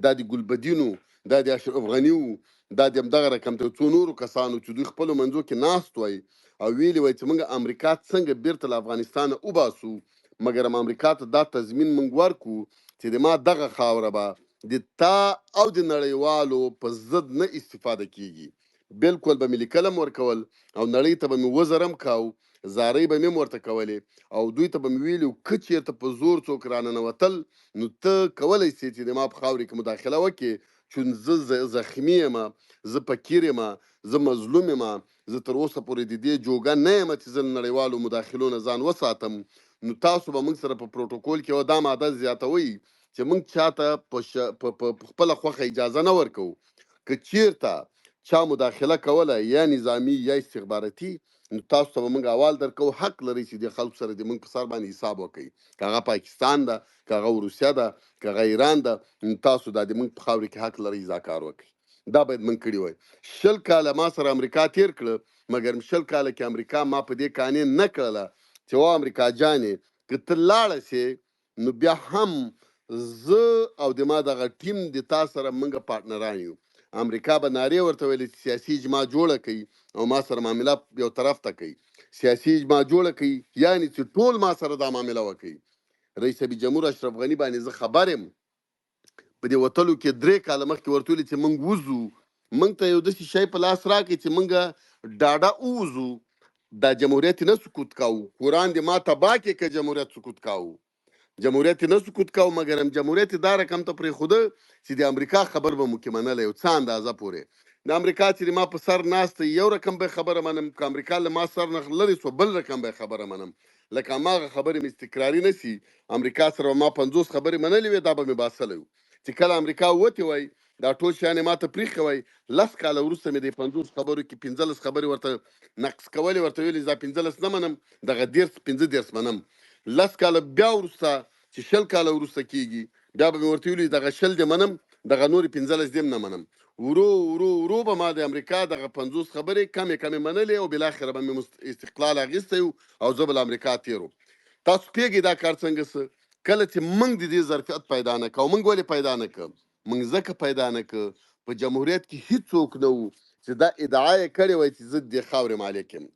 دا د ګلبدین وو دا د اشرف غني وو دا د همدغه رقم ته څو نورو کسانو چې دوی خپلو منځو کې ناست وای او ویلي وای چې موږ امریکا څنګه بیرته له افغانستانه وباسو مګر امریکا ته دا تضمین موږ ورکو چې د ما دغه خاوره به د تا او د نړیوالو په ضد نه استفاده کیږي بالکل به مې لیکلم ورکول او نړۍ ته به مې وزرم کاو زارۍ به مې ورته کولې او دوی ته به مې ویلي که چېرته په زور څوک راننوتل نو ته کولی سې چې د ما په خاورې کې مداخله وکړې چون زه زخمي یم زه فقیر یم زه مظلوم یم زه تر اوسه پورې د دې جوګه نه یم چې زه له نړیوالو مداخلو نه ځان وساتم نو تاسو به موږ سره په پروتوکول کې دا ماده زیاتوئ چې موږ چاته په خپله خوښه اجازه نه ورکوو که چیرته چا مداخله کوله یا نظامی یا استخباراتي نو تاسو ته به موږ احوال درکو حق لرئ چې د خلکو سره د موږ په سر باندې حساب وکړئ که هغه پاکستان ده که هغه روسیه ده که هغه ایران ده نو تاسو دا د موږ په خاورې کې حق لرئ دا کار وکړئ دا باید موږ کړي وای 20 کاله ما سره امریکا تیر کړه مګر 20 کاله کې امریکا ما په دې قانع نه کړله چې وا امریکا جانې که ته لاړه سې نو بیا هم زه او د ما دغه ټیم د تا سره موږ پارټنران یو امریکا به نارې ورته ویلې چې سیاسي اجماع جوړه کوي او ما سره معامله یو طرف ته کوي سیاسي اجماع جوړه کوي یعنی چې ټول ما سره دا معامله وکړي رئیس جمهور اشرف غني باندې زه خبر یم په دې وتلو کې 3 کاله مخکې ورته ویلي چې موږ وځو موږ ته یو داسې شی په لاس راکړي چې موږ ډاډه ووځو دا جمهوریت نه سقوط کوو قرآن دې ما تباه کړي که جمهوریت سقوط کوو جمهوریت نه سقوط کوو مګر هم جمهوریت دا رقم ته پرېښوده چې د امریکا خبر به مو کې منلی یو څه اندازه پورې د امریکا چې ما په سر ناسته یو رقم به خبره منم که امریکا له ما سر نه لرې سو بل رقم به خبره منم لکه هماغه خبرې مې استقراري نه سي امریکا سره ما 50 خبرې منلې وې دا به مې باسلی و چې کله امریکا وتې وای دا ټول شیانې ما ته پرېښې وای 10 کاله وروسته مې د 50 خبرو کې 15 خبرې ورته نقص کولې ورته ویلې دا 15 نه منم دغه 15 منم 10 کاله بیا وروسته چې 20 کاله وروسته کېږي بیا به مې ورته ویلي دغه 20 دې منم دغه نورې 15 دې نه منم ورو به ما د امریکا دغه 50 خبرې کمې منلې او بالاخره به مې استقلال اخیستی او زه به له امریکا تېر وم تاسو پوهېږئ دا کار څنګه څه کله چې موږ د دې ظرفیت پیدا نه کوو موږ ولې پیدا نه کړو موږ ځکه پیدا نه کړو په جمهوریت کې هیڅوک نه وو چې دا ادعا یې کړې وای چې زه د دې خاورې مالک یم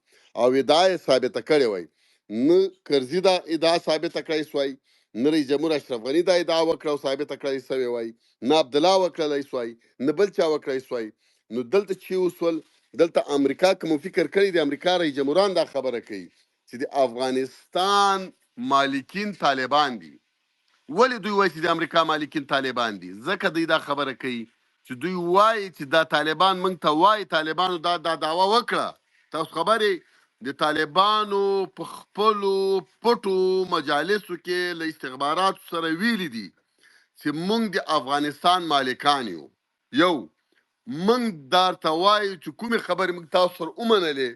او ادعا یې ثابته کړې وای نه کرزي دا ادعا ثابته کړی سوای نه رئیس جمهور اشرف غني دا ادعا وکړه او ثابته کړی سوی وای نه عبدالله وکړلی سوای نه بل چا وکړی سوای نو دلته چې وسول دلته امریکا کوم فکر کړی د امریکا رئیس جمهوران دا خبره کوي چې د افغانستان مالکین طالبان دي ولې دوی وایي چې د امریکا مالکین طالبان دي ځکه دوی دا خبره کوي چې دوی وایي چې دا طالبان موږ ته وایي طالبانو دا دعوه وکړه تاسو خبرې د طالبانو په خپلو پټو مجالسو کې له استخباراتو سره ویلي دي چې موږ د افغانستان مالکان یو موږ درته وایو چې کومې خبرې موږ تاسو سره ومنلې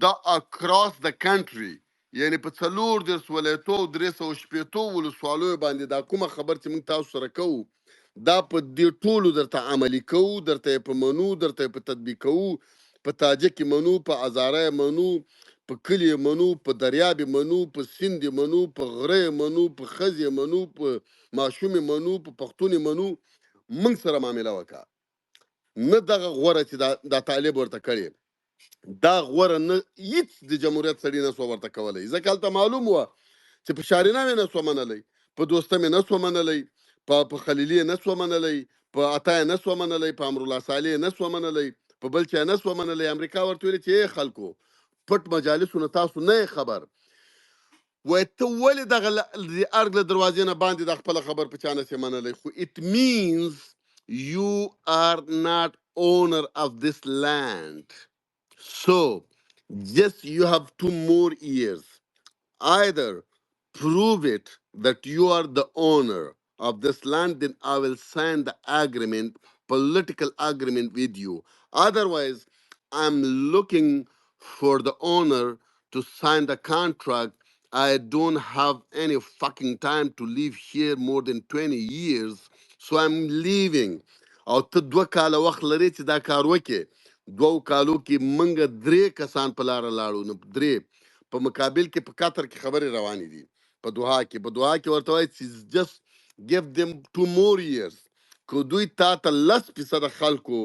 دا اکراس د کنټري یعنی په 4 ولایتو او 360 ولسوالیو باندې دا کومه خبر چې موږ تاسو سره کوو دا په دې ټولو درته عملي کوو درته په منو درته په تطبیق کوو په تاجک منو په هزاره منو په کلی منو په دریاب منو په سیند منو په غره منو په خزې منو په ماشوم منو په پښتون منو موږ سره معامله وکړه نه دغه غوره چې دا طالب ورته کړي دا غوره نه هیڅ د جمهوریت سړي نه سو ورته کولی ځکه هلته معلوم وه چې په شارینه مې نه سو منلی په دوسته مې نه سو منلی په خلیلي نه سو منلی په عطا نه سو منلی په امرالله صالح نه سو منلی په بل چا نه سو منلی امریکا ورته ویلې چې ای خلکو پټ مجالسو نه تاسو نه خبر وای ته ولې دغه د ارګ له دروازې نه باندې د خپله خبر په چا نه سې منلی خو it means you are not owner of this land. So, just you have 2 more years. Either prove it that you are the owner of this land, then I will sign the agreement, political agreement with you. Otherwise, I'm looking for the owner to sign the contract. I don't have any fucking time to live here more than 20 years, so I'm leaving. او ته 2 کاله وخت لري چې دا کار وکې. 2 کالو کې منګه 3 کسان په لاره لاړو، نو 3 په مقابل کې په قطر کې خبرې روانې دي، په دوحا کې ورته وایي چې just give them 2 more years. که دوی تا ته 10% خلکو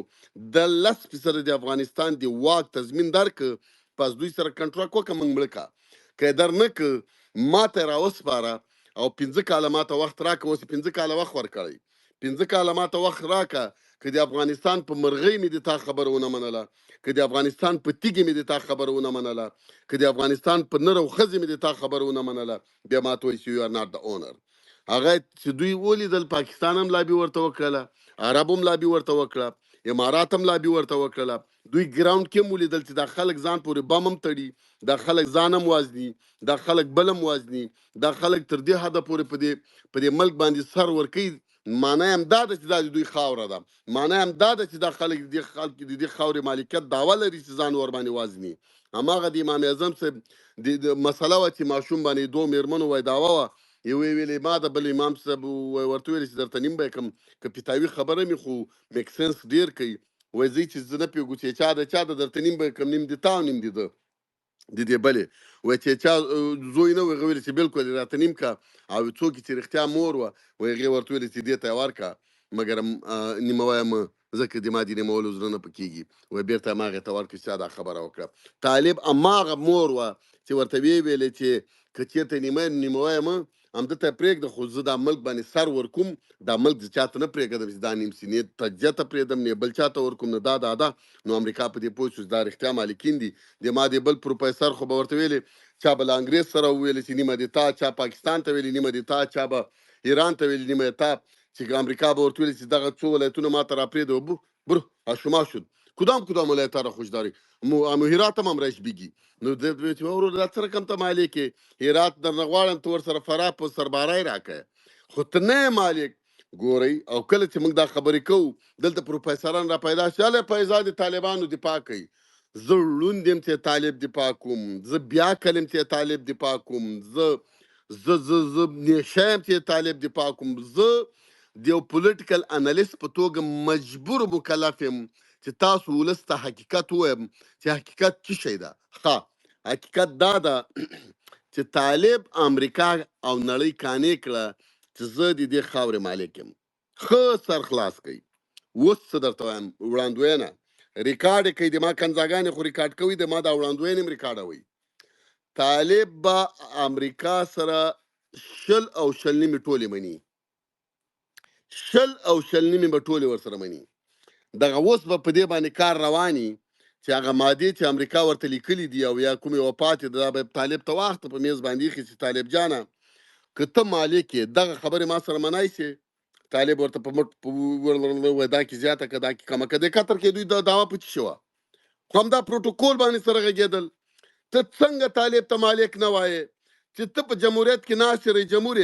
د 10% د افغانستان د واک تضمین درکړه، پس دوی سره کنټراکټ وکړه، موږ مړه که که در نه که ما ته یې راوسپاره او 15 کاله ما ته وخت راکړه. اوس 15 کاله وخت ورکړی، 15 کاله ما ته وخت راکړه. که د افغانستان په مرغۍ مې د تا خبره ونه منله، که د افغانستان په تیږې مې د تا خبره ونه منله، که د افغانستان په نر او ښځې مې د تا خبره ونه منله، بیا ما ته وایي چې یو آر ناټ د اونر. هغه چې دوی ولیدل، پاکستان هم لابي ورته وکړله، عرب هم لابي ورته وکړه، امارات هم لابي ورته وکړله. دوی ګراوند کې هم ولیدل چې دا خلک ځان پورې بم هم تړي، دا خلک ځان هم وازني، دا خلک بل هم وازني، دا خلک تر دې حده پورې په دې ملک باندې سر ورکوي. معنی هم دا ده چې دا د دوی خاوره ده، معنی هم دا ده چې دا خلک د دې خاورې مالکیت دعوه لري چې ځان ورباندې وازني. هماغه د امام اعظم صاحب د مسله وه چې ماشوم باندې 2 مېرمنو وایي دعوه وه، یوې ویلې ما د بل امام صاحب ورته ویلې چې درته نیم به یې کړم، که پیتاوي خبره مې خو میکسنس ډېر کوي. وایي زه چې زه نه پوهېږو چې چا د چا د درته نیم به یې کړم، نیم د تا او نیم د ده د دې بلې. وایي چې چا زوی نه و، هغه ویلې چې بلکل یې راته نیم که، او څوک چې رښتیا مور وه، وایي هغې ورته ویلې چې دې ته یې ورکړه، مګر نیمه وایم ځکه د ما د نیمولو زړه نه پکېږي. وایي بېرته هماغې ته ورکړه چې چا دا خبره وکړه. طالب هماغه مور وه چې ورته ویې ویلې چې که چېرته نیمه وایم همده ته پرېږده، خو زه دا ملک باندې سر ورکوم، دا ملک زه چاته نه پرېږدم چې دا نیم سینې تجزیه ته پرېږدم، نه بل چاته ورکوم، نه دا. نو امریکا په دې پوه شو چې دا رښتیا مالکین دي. د ما د بل پروفیسر خو به ورته ویلې، چا به له انګرېز سره وویلې چې نیمه د تا، چا پاکستان ته ویلې نیمه د تا، چا به ایران ته ویلې نیمه د تا، چې امریکا به ورته ویلې چې دغه 2 ولایتونه ما ته راپرېږده. برو شما شد کدام ولایت‌ها را خوش داری؟ امو هرات هم رئیس بگی. نو چې ورور دا سره کم ته مالک هرات در نغواړم تو ور سره فرا په سربارای راکې، خو ته نه مالک. ګورئ، او کله چې موږ دا خبرې کوو دلته پروفیسران را پیدا شي، هله پیدا د طالبانو دفاع کوي. زه ړوند یم چې طالب دفاع کوم، زه بیا کلم چې طالب دفاع کوم، زه نشه یم چې طالب دفاع کوم. زه د یو پولیټیکل انالیست په توګه مجبور مکلف یم چې تاسو ولس ته حقیقت ووایم چې حقیقت څه شی ده. حقیقت دا ده چې طالب امریکا او نړۍ قانع کړه چې زه د دې خاورې مالک یم. ښه سر خلاص کوي. اوس څه درته وایم، وړاندوینه ریکارډ یې کوي، د ما کنځاګانې خو ریکارډ کوي، د ما دا وړاندوینې هم ریکارډوي. طالب به امریکا سره 20 او 20 نیمې ټولې مني، 20 او 20 نیمې به ټولې ورسره مني. دغه اوس به په دې باندې کار رواني چې هغه مادې چې امریکا ورته لیکلي دي او یا کومې وفات دي، دا به طالب ته واخته په میز باندې ایښي چې طالب جانه که ته مالک یې دغه خبرې ما سره منای شي. طالب ورته په مټ وایي دا کې زیاته که دا کې کمه که. د قطر کې دوی دا دعوه په څه شوه، خو همدا پروتوکول باندې سره غږېدل. ته څنګه طالب ته مالک نه وایې چې ته په جمهوریت کې ناست رئیس جمهور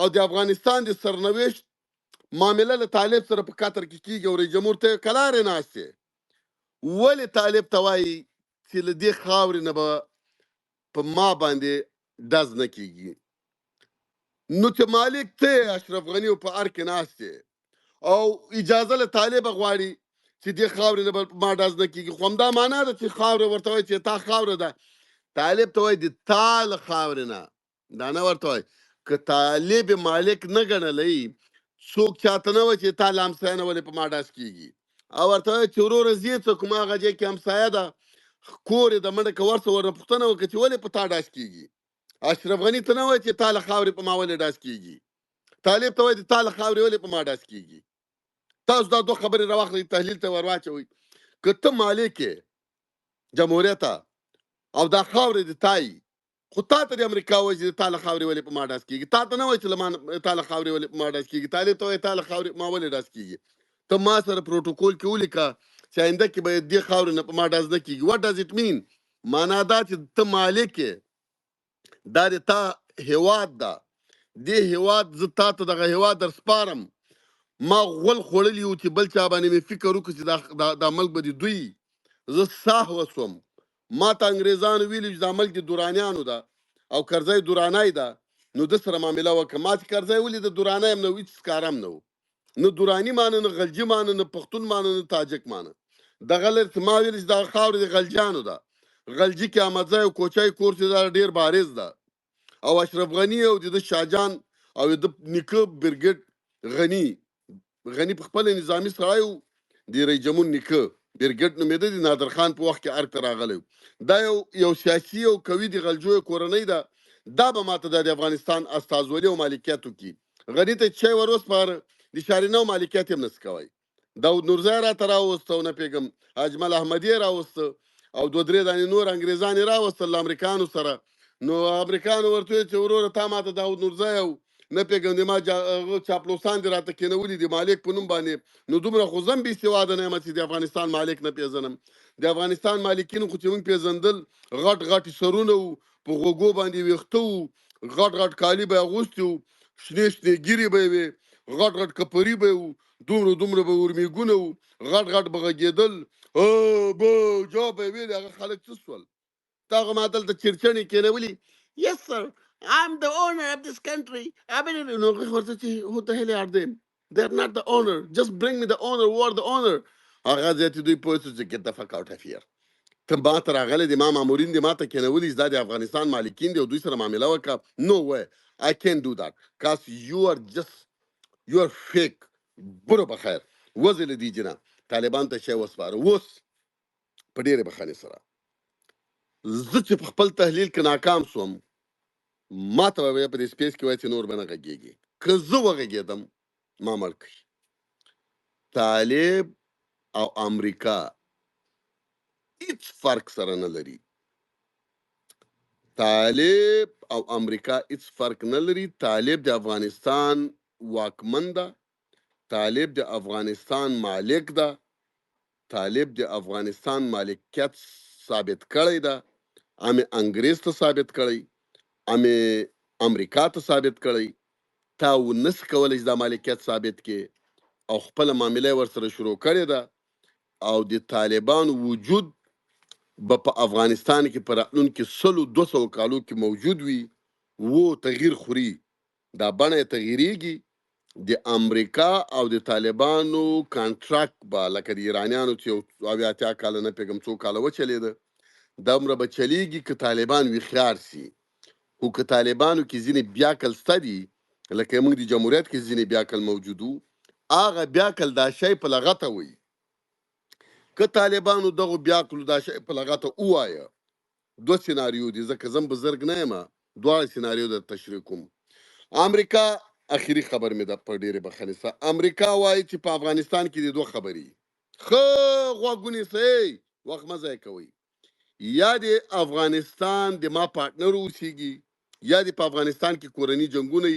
او د افغانستان د سرنوشت معامله له طالب سره په قطر کې کېږي او رئیس جمهور ته کلارې ناست یې. ولې طالب ته وایي چې له دې خاورې نه به په ما باندې ډز نه کېږي؟ نو چې مالک ته اشرف غني په ار کې ناست او اجازه له طالب غواړي چې دې خاورې نه به ما ډز نه کېږي، خو همدا معنا ده چې خاوره ورته وایي چې تا خاوره ده. طالب ته وایي د تا له خاورې نه، دا نه ورته وایي. که طالب مالک نه ګڼلی، څوک چاته نه وایي چې تا له همسایه نه ولې په ما ډز کېږي، او ورته وایي چې وروره ځې څه کوم هغه ځای کې همسایه ده، کور یې د منډه که ورسه ورنه پوښتنه وکړه چې ولې په تا ډز کېږي. اشرف غني ته نه وایي چې تا له خاورې په ما ولې ډز کېږي، طالب ته وایي د تا له خاورې ولې په ما ډز کېږي. تاسو دا 2 خبرې راواخلئ، تحلیل ته ور واچوئ. که ته مالک یې جمهوریت او دا خاورې د تایي، خو تا ته د امریکا وایي چې تا له خاورې ولې په ما ډز کېږي، تا ته نه وایي چې تا له خاورې ولې په ما ډز کېږي. طالب ته وایي تا له خاورې ما ولې ډز کېږي. ته ما سره پروتوکول کې ولیکه چې آینده کې به دې خاورې نه په ما ډز نه کېږي. وات ډز اټ مین؟ معنا دا چې ته مالک یې، دا د تا هیواد ده، دې هیواد زه تا ته دغه هیواد در سپارم. ما غول خوړلی و چې بل چا باندې مې فکر وکړو چې دا ملک به د دوی. زه ساه وسوم. ما ته انګریزانو ویلي چې دا ملک د دورانیانو ده او کرزی دورانی ده، نو ده سره معامله وکړه. ما چې کرزی ولید دورانی هم نه و، هېڅ ښکاره هم نه و، نه دورانی مانه، نه غلجي مانه، نه پښتون مانه، نه تاجک مانه. دغه لر ما ویل چې دا خاورې د غلجیانو ده. غلجي کې احمدزی او کوچی کور چې دا ډېر بارز ده، او اشرف غني او د شاهجان او د نیکه برګډ غني په خپل نظامی سړی و، د رئیس جمهور نیکه برګډ نومېده، د نادر خان په وخت کې ارګ ته راغلی و. دا یو سیاسي او قوي د غلجیو کورنۍ ده. دا به ماته د افغانستان استازولي او مالکیت وکړي. غني ته چای ور وسپاره، د شارینو مالکیت هم نس کوي. داود نورزی راته راوسته او نه پوهېږم اجمل احمدي یې راوسته او دوه درې دانې نور انګریزان یې راوستل له امریکانو سره. نو امریکانو ورته ویل چې وروره تا ماته داود نورزی او نه پوهېږم د ما هغه چاپلوسان دې راته کېنولي دي مالک په نوم باندې. نو دومره خو زه هم بې سواده نه یم چې د افغانستان مالک نه پېژنم. د افغانستان مالکین خو چې موږ پېژندل غټ غټ سرونه وو، په غوږو باندې ویښته وو، غټ غټ کالي به یې اغوستي وو، شنې شنې ګیرې به یې وې، غټ غټ کپري به یې وو، دومره به ورمېږونه وو، غټ غټ به غږېدل، به جا به یې ویلې. هغه خلک څه شول؟ تا ما دلته چرچڼې کېنولي. Yes sir, I'm the owner of this country. I mean, no, who the hell are them? They're not the owner. Just bring me the owner. Who are the owner? هغه ځای ته دوی پوه شو چې get the fuck out of here. ته ما ته راغلی د ما مامورین دې ما ته کېنولي چې دا د افغانستان مالکین دي او دوی سره معامله وکړه. No way. I can't do that. Because you are fake. برو بخیر. وځې له دې جنه. طالبان ته شی وسپاره. اوس په ډېرې بخښنې سره زه چې په خپل تحلیل کې ناکام شوم، ما ته به په دې سپیس کې وایي چې نور به نه غږېږي. که زه وغږېدم ما مړ کړي. طالب او امریکا هیڅ فرق سره نه لري. طالب او امریکا هیڅ فرق نه لري. طالب د افغانستان واکمن ده، طالب د افغانستان مالک ده، طالب د افغانستان مالکیت ثابت کړی ده. امې انګریز ته ثابت کړی، امې امریکا ته ثابت کړی. تا ونس کولی چې دا مالکیت ثابت کې او خپله معامله ورسره شروع کړې ده. او د طالبانو وجود به په افغانستان کې په راتلونکي 100-200 کالو کې موجود وي. تغییر خوري، دا بڼه یې تغییریږي. د امریکا او د طالبانو کانټراکټ به لکه د ایرانیانو چې 80 کاله نه پوهېږم څو کاله وچلېده، دومره به چلیږي که طالبان ویښیار سي. خو که طالبانو کې ځینې بیاکل شته دي، لکه موږ د جمهوریت کې ځینې بیاکل موجود وو، هغه بیاکل دا شی په لغته وایي. که طالبانو دغو بیاکلو دا شی په لغته ووایه، 2 سیناریو دي، ځکه زه هم بزرګ نه یم، دواړه سیناریو در تشریح کوم. امریکا اخري خبر مې ده په ډېرې بخښنې سره. امریکا وایي چې په افغانستان کې د 2 خبرې ښه غوږ ونیسئ، وخت مه ضایع کوئ. یا د افغانستان د ما پارټنر اوسیږي، یا د په افغانستان کې کورني جنګونه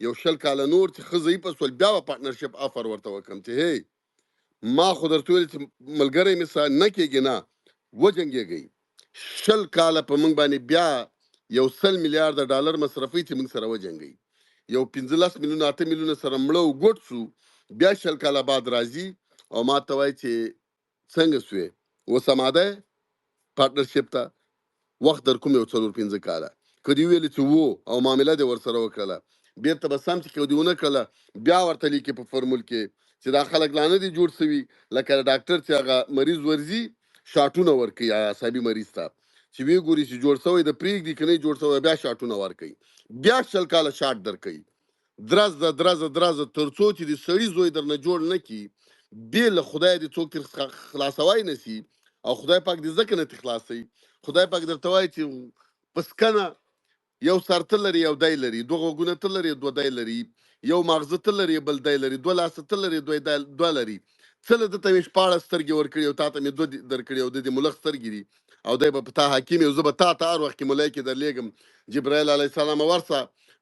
یو 20 کاله نور چې ښه ضعیفه شول، بیا به پارټنرشپ افر ورته وکړم چې هی ما خو درته ویل چې ملګری مې سره نه کېږي، نه وجنګېږئ. 20 کاله په موږ باندې بیا یو 100 میلیارده ډالر مصرفوي چې موږ سره وجنګئ. یو 15 میلیونه 8 میلیونه سره مړه او ګوټ شو، بیا 20 کاله بعد راځي او ما ته وایي چې څنګه سوې، اوس اماده پارټنرشپ ته وخت در کوم یو 4-5 کاله. که دې ویلې چې وو او معامله دې ورسره وکړله، بېرته به سم چې که دې ونه کړله، بیا ورته لیکې په فورمول کې چې دا خلک لا نه دي جوړ سوي. لکه ډاکټر چې هغه مریض ورځي شاټونه ورکوي اعصابي مریض ته، چې ویې ګوري چې جوړ سوی د پرېږدي که نه جوړ سوی، بیا شاټونه ورکوي، بیا 20 کاله شاټ درکوي. درزه تر څو چې د سړي زوی درنه جوړ نه کي، بې له خدای دې څوک تر خلاصوی نه سي. او خدای پاک دې ځکه نه خلاصوي، خدای پاک درته وایي چې پسکنه یو سر ته لري یو دی لري، 2 غوږونه ته لري 2 دی لري، یو ماغزه ته لري بل دی لري، 2 لاسه ته لري 2 لري. څه له ده ته مې 14 سترګې ورکړي او تا ته مې 2 درکړي او د دې ملخ سترګې دي او دی به په تا حاکم یو. زه به تا ته هر وخت کې ملایکې درلیږم. جبرائیل علیه السلام ورسه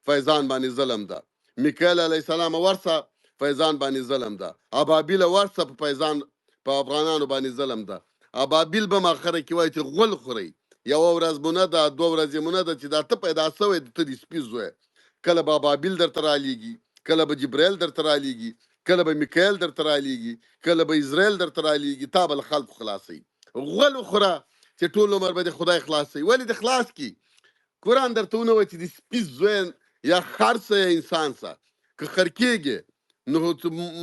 فیضان باندې ظلم ده، میکایل علیه السلام ورسه فیضان باندې ظلم ده، ابابیل ورسه په فیضان په افغانانو باندې ظلم ده. ابابیل به ماخره کې وایي چې غول خورئ، یوه ورځ مونه ده، دوه ورځې مونه ده چې دا ته پیدا سوی د ته د سپي زوی. کله به ابابیل درته رالیږي، کله به جبرایل درته رالیږي، کله به میکایل درته رالیږي، کله به اسرائیل درته رالیږي، تا به له خلکو خلاصوي. غول وخوره چې ټول عمر به د خدای خلاصوي. ولې د خلاص کی؟ قرآن درته ونه وایي چې د سپي زوی یا خر سه یا انسان سه، که خر کېږي نو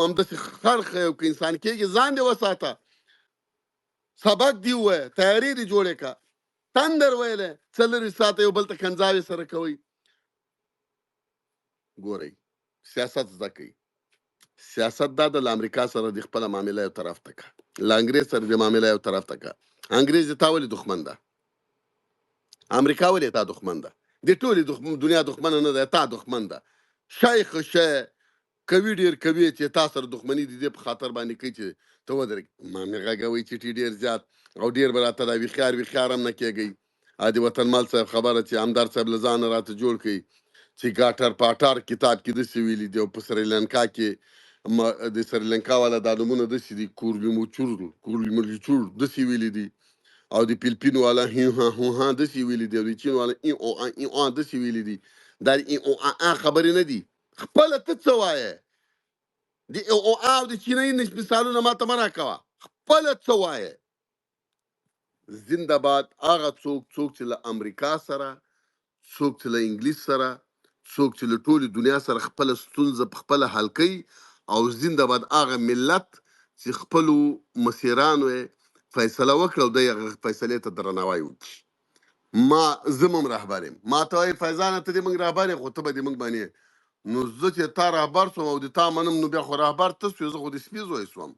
همداسې خر ښه او که انسان کېږي ځان دې وساته، سبق دی ووایه، تیاري دې جوړې که، تندر ویلی، څه لرې ساته یو بل ته کنځاوې سره کوئ. ګورئ سیاست زده کوي. سیاست دا د له امریکا سره د خپله معامله یو طرف ته که، له انګریز سره د معامله یو طرف ته که. انګریز د تا ولې دښمن ده؟ امریکا ولې تا دښمن ده؟ د ټولې دنیا دښمنه نه ده، تا دښمن ده. شی ښه شی کوي ډېر کوي چې تا سره دښمني د دې په خاطر باندې کوي چې ته ودرېږې. ما مې غږوئ چې ټي ډېر زیات او ډېر به راته دا ویښیار هم نه کېږئ. د وطنمال صاحب خبره چې همدار صاحب له ځانه راته جوړ کړي چې ګاټر پاټار کتاب کې داسې ویلي دي او په سریلانکا کې د سریلانکا والا دا نومونه داسې دي، کورلیموچور داسې ویلي دي، او د فلپین والا هی داسې ویلي دي، او د چین والا ای او داسې ویلي دي. دا ای او خبرې نه دي. خپله ته څه وایې؟ د او د چینایي مثالونه ما ته مه راکوه، خپله څه وایې؟ زنده باد هغه څوک چې له امریکا سره، څوک چې له انګلیس سره، څوک چې له ټولې دنیا سره خپله ستونزه په خپله حل کوي، او زنده باد هغه ملت چې خپلو مسیرانو یې فیصله وکړه او دی هغه فیصلې ته درناوی وکړي. زه هم رهبر یم. ما ته وایي فیضانه ته دې موږ رهبر یې، خو ته به دې موږ منې. نو زه چې تا رهبر سوم او د تا منم، نو بیا خو رهبر ته سوې، زه خو د سپي زوی سوم.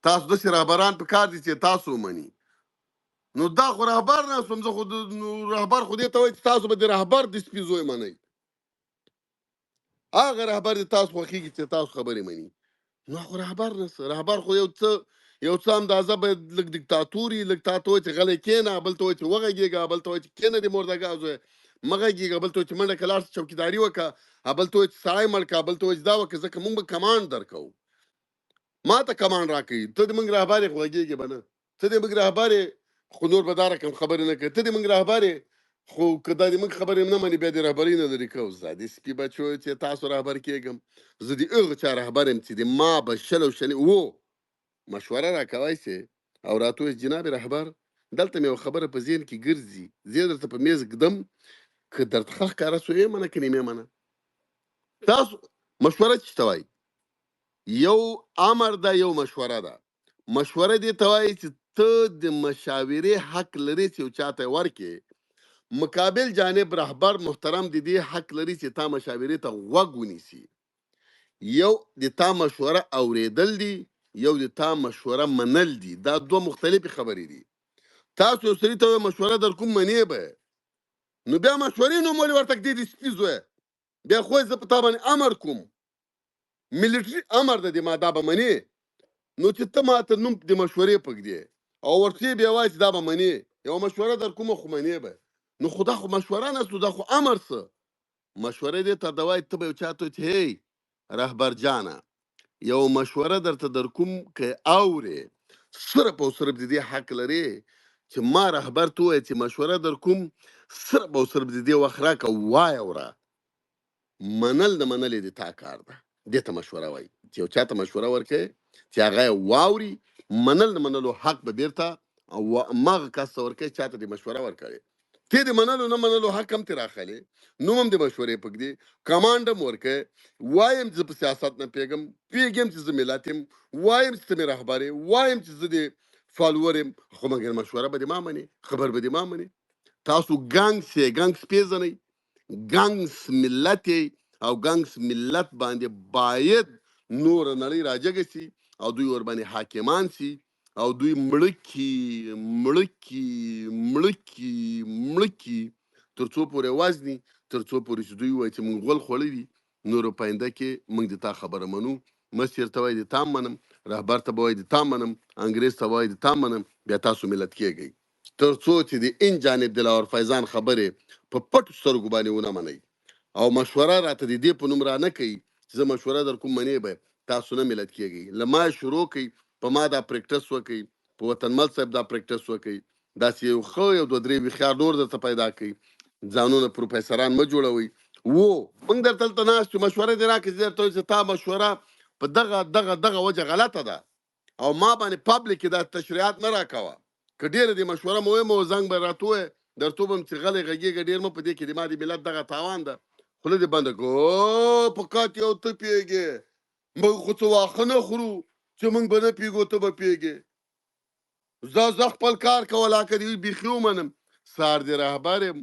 تاسو داسې رهبران په کار دي چې تاسو ومني. نو دا خو رهبر نه سوم، زه خو رهبر خو دې ته وایي چې تاسو به د رهبر د سپي زوی منئ. هغه رهبر دې تاسو خوښېږي چې تاسو خبرې مني. نو خو رهبر نه څه، رهبر خو یو څه اندازه باید لږ دیکتاتوري، لږ تا ته وایي چې غلی کښېنه، بل ته وایي چې وغږېږه، بل ته وایي چې کښېنه دې مردګا زویه مه غږېږه، بل ته وایي چې منډه که لاړ شه چوکیداري وکړه، بل ته وایي چې سړی مړ کړه، بل ته وایي چې دا وکړه، ځکه موږ به کمانډ درکوو. ما ته کمانډ راکوي، ته د موږ رهبر یې خو غږېږې به نه، ته د موږ رهبر یې خو نور به دا رقم خبرې نه کوي، ته د موږ رهبر یې خو که دا د موږ خبرې نه منې بیا د رهبرۍ نه لرې کوو. زه د سپي بچو چې تاسو رهبر کېږم، زه د هغه چا رهبر یم چې د ما به شل او شلې مشوره راکوی سي او راته وایي جناب رهبر دلته مې یوه خبره په ذهن کې ګرځي، زه یې درته په میز ږدم، که درته ښه ښکاره سو یې منه که نه مې منه. تاسو مشوره څه ته وایي؟ یو امر ده، یو مشوره ده. مشوره دې ته وایي چې ته د مشاورې حق لرې چې یو چا ته یې ورکړې، مقابل جانب رهبر محترم د دې حق لري چې تا مشاورې ته غوږ ونیسي. یو د تا مشوره اوریدل دي، یو د تا مشوره منل دي. دا دوه مختلفې خبرې دي. تاسو یو سړي ته مشوره در کوم منې به، نو بیا مشورې نوم ولې ورته ږدې د سپي زویه؟ بیا خو زه په تا باندې امر کوم، ملیټري امر ده د ما، دا به منې. نو چې ته ماته نوم د مشورې پږدې او ورته بیا وایي چې دا به منې، یوه مشوره در کومه خو منې به، نو خو دا خو مشوره نه سو، دا خو امر څه. مشوره دې ته د وایي ته به یو چا ته چې هی رهبر جانه یو مشوره درته در کوم که اورې، صرف او صرف د دې حق لرې چې ما رهبر ته ووایه چې مشوره در کوم، صرف او صرف د دې وخت راکه وایه وره. منل د منلې د تا کار ده، دې ته مشوره وایي. چې یو چا ته مشوره ورکوې چې هغه یې واوري، منل د منلو حق به بیرته هماغه کس ته ورکوې چا ته د مشوره ورکوې. ته د منلو نه منلو حق هم ترې راخلې، نوم هم د مشورې پږدې، کمانډ هم ورکوې. وایم چې زه په سیاست نه پوهېږم، پوهېږم چې زه ملت یم، وایم چې ته مې رهبر یې، وایم چې زه د فالوور یم، خو مګر مشوره به دې ما منې، خبر به دې ما منې. تاسو ګنګس یې، ګنګس پیژنئ، ګنګس ملت یې، او ګنګس ملت باندې باید نور نړۍ راجګه سي او دوی ورباندې حاکمان سي او دوی مړکي تر څو پورې وزني، تر څو پورې چې دوی وایي چې موږ غول خوړلی دي. نور په آینده کې موږ د تا خبره منو، مشر ته وایي د تا منم، رهبر ته به وایي د تا منم، انګریز ته وایي د تا منم، بیا تاسو ملت کېږئ. تر څو چې د این جانب دلاور فیضان خبرې په پټو سترګو باندې ونه منئ او مشوره راته د دې په نوم را نه کوي چې زه مشوره در کوم منې به، تاسو نه ملت کېږئ. له ما شروع کوئ، په ما دا پریکټس وکړي، په وطنمل صاحب دا پریکټس وکړي، داسې یو ښه یو 2-3 ویښیار نور درته پیدا کړي، ځانونه پروفیسران مه جوړوئ. موږ درته دلته ناست یو، مشوره دې راکړي، زه درته وایم چې تا مشوره په دغه وجه غلطه ده او ما باندې پبلک کې دا تشریحات نه راکوه. که ډېره دې مشوره مهمه و زنګ به راته ووایې، درته وبم چې غلی غږېږه ډېر مه، په دې کې د ما د ملت دغه تاوان ده. خوله دې بنده کړه، په کات یو ته پوهېږې، موږ خو څه واښه نه خورو چې موږ به نه پوهېږو ته به پوهېږې. زه خپل کار کوه لا که دې بیخي ومنم. سهار دې رهبر یم،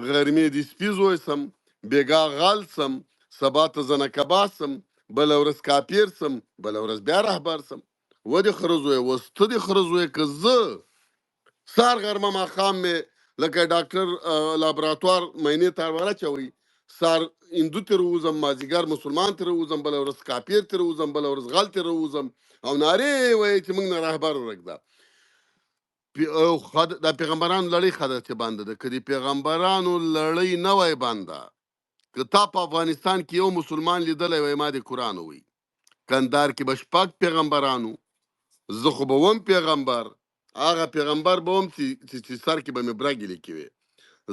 غرمې دې سپي زوی سم، بېګا غل سم، سبا ته زنه کبا سم، بله ورځ کاپیر سم، بله ورځ بیا رهبر سم. ودې خره زویه، اوس ته دې خره زویه که زه سهار غرمه ماښام مې لکه ډاکټر لابراتوار معاینې ته ورچوئ، سهار هندو ته راوځم، مازدیګر مسلمان ته راوځم، بله ورځ کاپیر ته راوځم، بله ورځ غل ته راوځم او نارې وایي چې موږ نه رهبر ورکده. د پیغمبرانو لړۍ ښه ده چې بنده ده. که د پیغمبرانو لړۍ نه وای بنده، که تا په افغانستان کې یو مسلمان لیدلی وای ما د قرآن وی، کندهار کې به 6 پیغمبرانو، زه خو به وم پیغمبر، هغه پیغمبر به وم چې سر کې به مې برګې لیکې وې،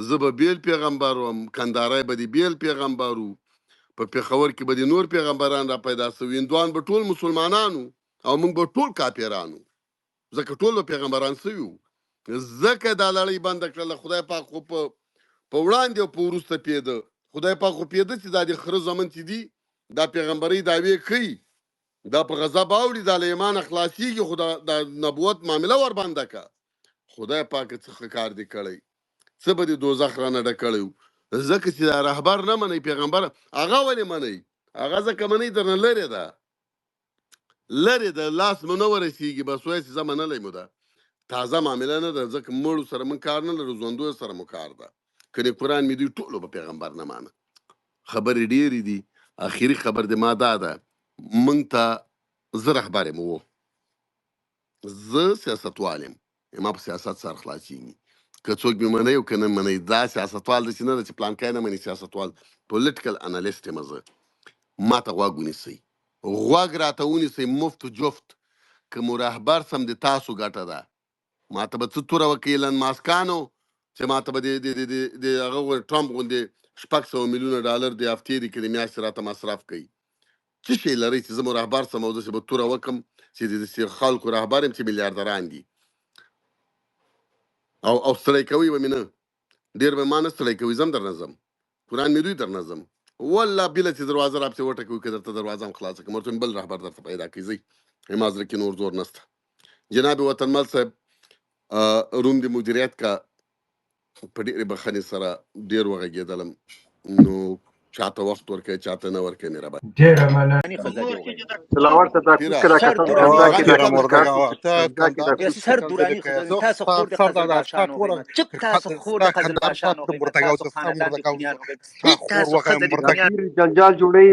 زه به بیل پیغمبر وم، کندهاری به د بیل پیغمبر و، په پېښور کې به د نور پیغمبران را پیدا سوي، هندوان به ټول مسلمانانو او موږ به ټول کافرانو، ځکه ټول به پیغمبران سوي وو. ځکه دا لړۍ بنده کړله. خدای پاک خو په وړاندې او په وروسته پیده، خدای پاک خو پیده چې دا د خره زمن چې دي دا پیغمبرۍ دعوې کوي، دا په غضب اوړي، دا له ایمانه خلاصېږي، خو دا نبوت معامله ور بنده که. خدای پاک څه ښه کار دی کړی، څه به د دوزخ رانه ډک کړی و. ځکه چې دا رهبر نه منئ پیغمبر، هغه ولې منئ؟ هغه ځکه منئ درنه لرې ده، لرې ده، لاس مو نه ورسېږي، بس وایي چې زه منلی مو ده. تازه معامله نه ده، ځکه مړو سره موږ کار نه لرو، ژوندو سره مو کار ده. که د قرآن مې دوی ټولو به پیغمبر نه مانه. خبرې ډېرې دي، اخري خبر د ما دا ده، موږ ته زه رهبر یم، زه سیاستوال یم، ما په سیاست سر خلاصېږي. که څوک مې منئ او که نه منئ، دا سیاستوال داسې نه ده چې پلانکی نه مني سیاستوال، پولیټیکل انالیست یم زه. ما ته غوږ ونیسئ، غوږ راته ونیسئ مفت جفت. که مو رهبر سم د تاسو ګټه ده. ما ته به څه توره وکړي ایلن ماسکانو چې ما ته به د هغه ټرمپ غوندې 600 میلیونه ډالر د هفتې د کې د میاشتې راته مصرف کوي. څه شی لرئ چې زه مو رهبر سم او داسې به توره وکړم چې د خلکو رهبر یم چې میلیاردران دي او ستړی کوي به مې نه، ډېر به ما نه ستړی کوي، زه هم درنه ځم، قرآن مې دوی درنه ځم، والله بله چې دروازه راپسې وټکوي که درته دروازه هم خلاصه کړم، ورته بل رهبر درته پیدا کوي، ځئ ما زړه کې نور زور نسته. جناب وطنمل صاحب روم د مدیریت کا په ډېرې بخښنې سره ډېر وغږېدلم، نو چاته وخت ورکوي چاته نه ورکوي مهرباني. ډیره مننه. خزاني وغږېږي. دلاور ته دا پیره کوس کړه سر کتل دوراني کنده کې آقای دا مرتضی کنده کې دا ته کوس سر کندهار دورانی کې خزاني زه تاسو خور د سر قزل دا باشان شات ور وغیم چپ تاسو خور د قزل باشان وغیم تاسو خاندان د کنیان وغیم ستا خور تاسو وغیم خزل دا کنیان پیر جنجال جوړي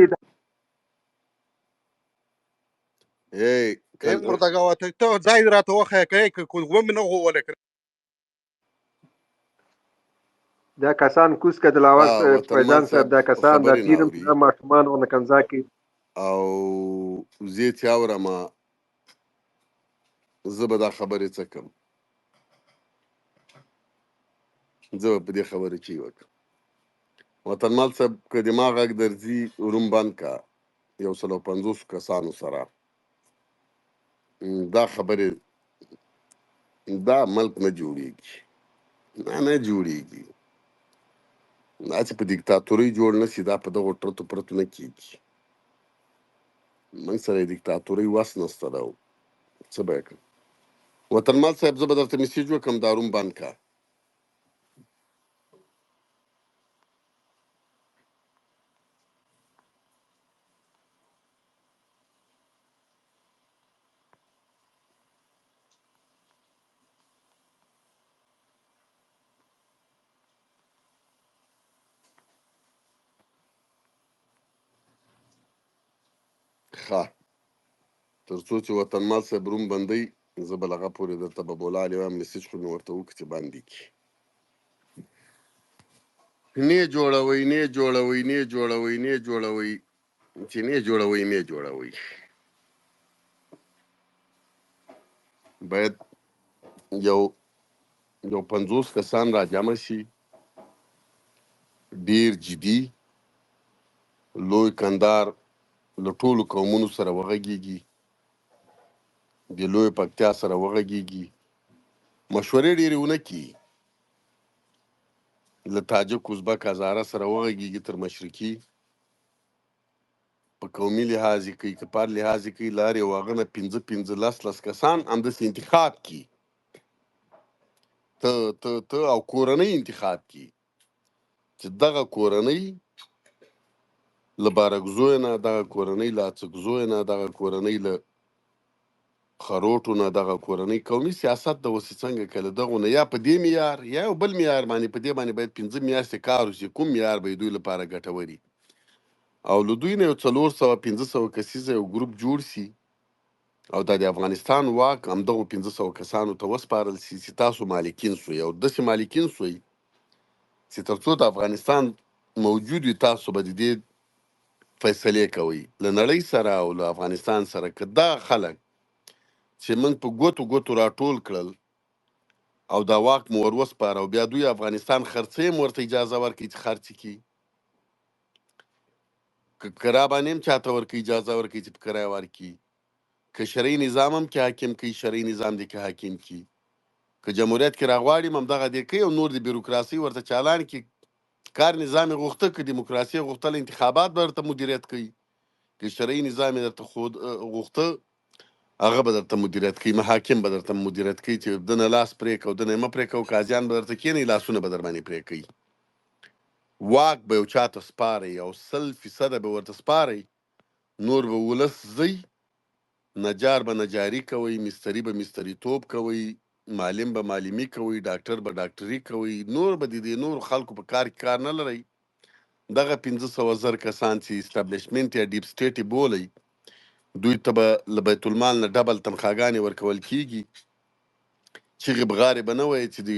مرتضی ته ځای راته وښیه که کوم نه غووله کړ دا کسان کوس کړه دلاور وطنمل فیضان صاحب دا صاحب کسان دا خبرې نه پیرم اوري دا ماشومان ونه کنځا کې او زه چې اورم زه به دا خبرې څه کړم، زه به په دې خبرې چی وکړم. وطنمل صاحب که د ما غږ درځي روم بند کا 150 کسانو سره، دا خبرې دا ملک نه جوړیږي، نه جوړیږي، دا چې په دیکتاتورۍ جوړ نه شي دا په دغو ټرتو پرتو نه کیږي. موږ سره د دیکتاتورۍ وس نسته ده، څه به یې کړم. وطنمل صاحب زه به درته میسیج وکړم دا روم بند کا. ښه تر څو چې وطنمل صاحب روم بندوي زه به له هغه پورې درته به بولالې وایم، میسیج خو مې ورته وکړي چې بند یې کړي. نه جوړوئ نه جوړوئ نه جوړوئ نه جوړوئ چې نه جوړوئ نه جوړوئ. باید یو 50 کسان را جمع شي، ډیر جدي لوی کندهار له ټولو قومونو سره وغږیږي، د لوی پکتیا سره وغږیږي، مشورې ډېرې ونه کړي، له تاجک ازبک هزاره سره وغږیږي، تر مشرقي په قومي لحاظ یې کوي، که په هر لحاظ یې کوي، له هر یو هغه نه 15 لس کسان همداسې انتخاب کړي، ته او کورنۍ انتخاب کړي چې دغه کورنۍ له بارکزیو نه، دغه کورنۍ له اڅکزیو نه، دغه کورنۍ له خروټو نه، دغه کورنۍ قومي سیاست د اوس څنګه که له دغو نه یا په دې معیار یا یو بل معیار باندې، په دې باندې باید 15 میاشتې کار وشي، کوم معیار به دوی لپاره ګټور وي، او له دوی نه یو 400-500 کسیزه یو ګروپ جوړ شي، او دا د افغانستان واک همدغو 500 کسانو ته وسپارل شي چې تاسو مالکین سوی، او داسې مالکین سوی چې تر څو د افغانستان موجود وي، تاسو به د دې فیصلې کوئ له نړۍ سره او له افغانستان سره. که دا خلک چې موږ په ګوتو راټول کړل او دا واک مو ور وسپاره، او بیا دوی افغانستان خرڅې هم ورته اجازه ورکړي چې خرڅ کړي، که کرابانې هم چاته ورکړي اجازه ورکړي چې په کرایه ورکړي، که شرعي نظام هم کې حاکم کړي، شرعي نظام دی کې حاکم کړي، که جمهوریت کې راغواړي همدغه دی کوي، او نور د بیروکراسي ورته چالان کړي. کار نظام یې غوښته، که دیموکراسي یې غوښتل، انتخابات به درته مدیریت کوي، که شرعي نظام یې درته غوښته، هغه به درته مدیریت کوي، محاکم به درته مدیریت کوي چې دنه لاس پرې کوو، دنه یې مه پرې کوو، قاضیان به درته کښېنوي، لاسونه به در باندې پرې کوي. واک به یو چاته سپارئ او 100% به ورته سپارئ، نور به ولس ځئ، نجار به نجاري کوئ، مستري به مستري توب کوئ، معلم به معلمي کوئ، ډاکټر به ډاکټري کوئ، نور به د دې نورو خلکو په کار کې کار نه لرئ. دغه 500,000 کسان چې اسټابلیشمنټ یا ډیپ سټیټ یې بولئ، دوی ته به له بیت المال نه ډبل تنخواګانې ورکول کېږي. چغې بغارې به نه وایي چې د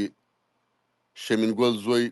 شمین ګل زوی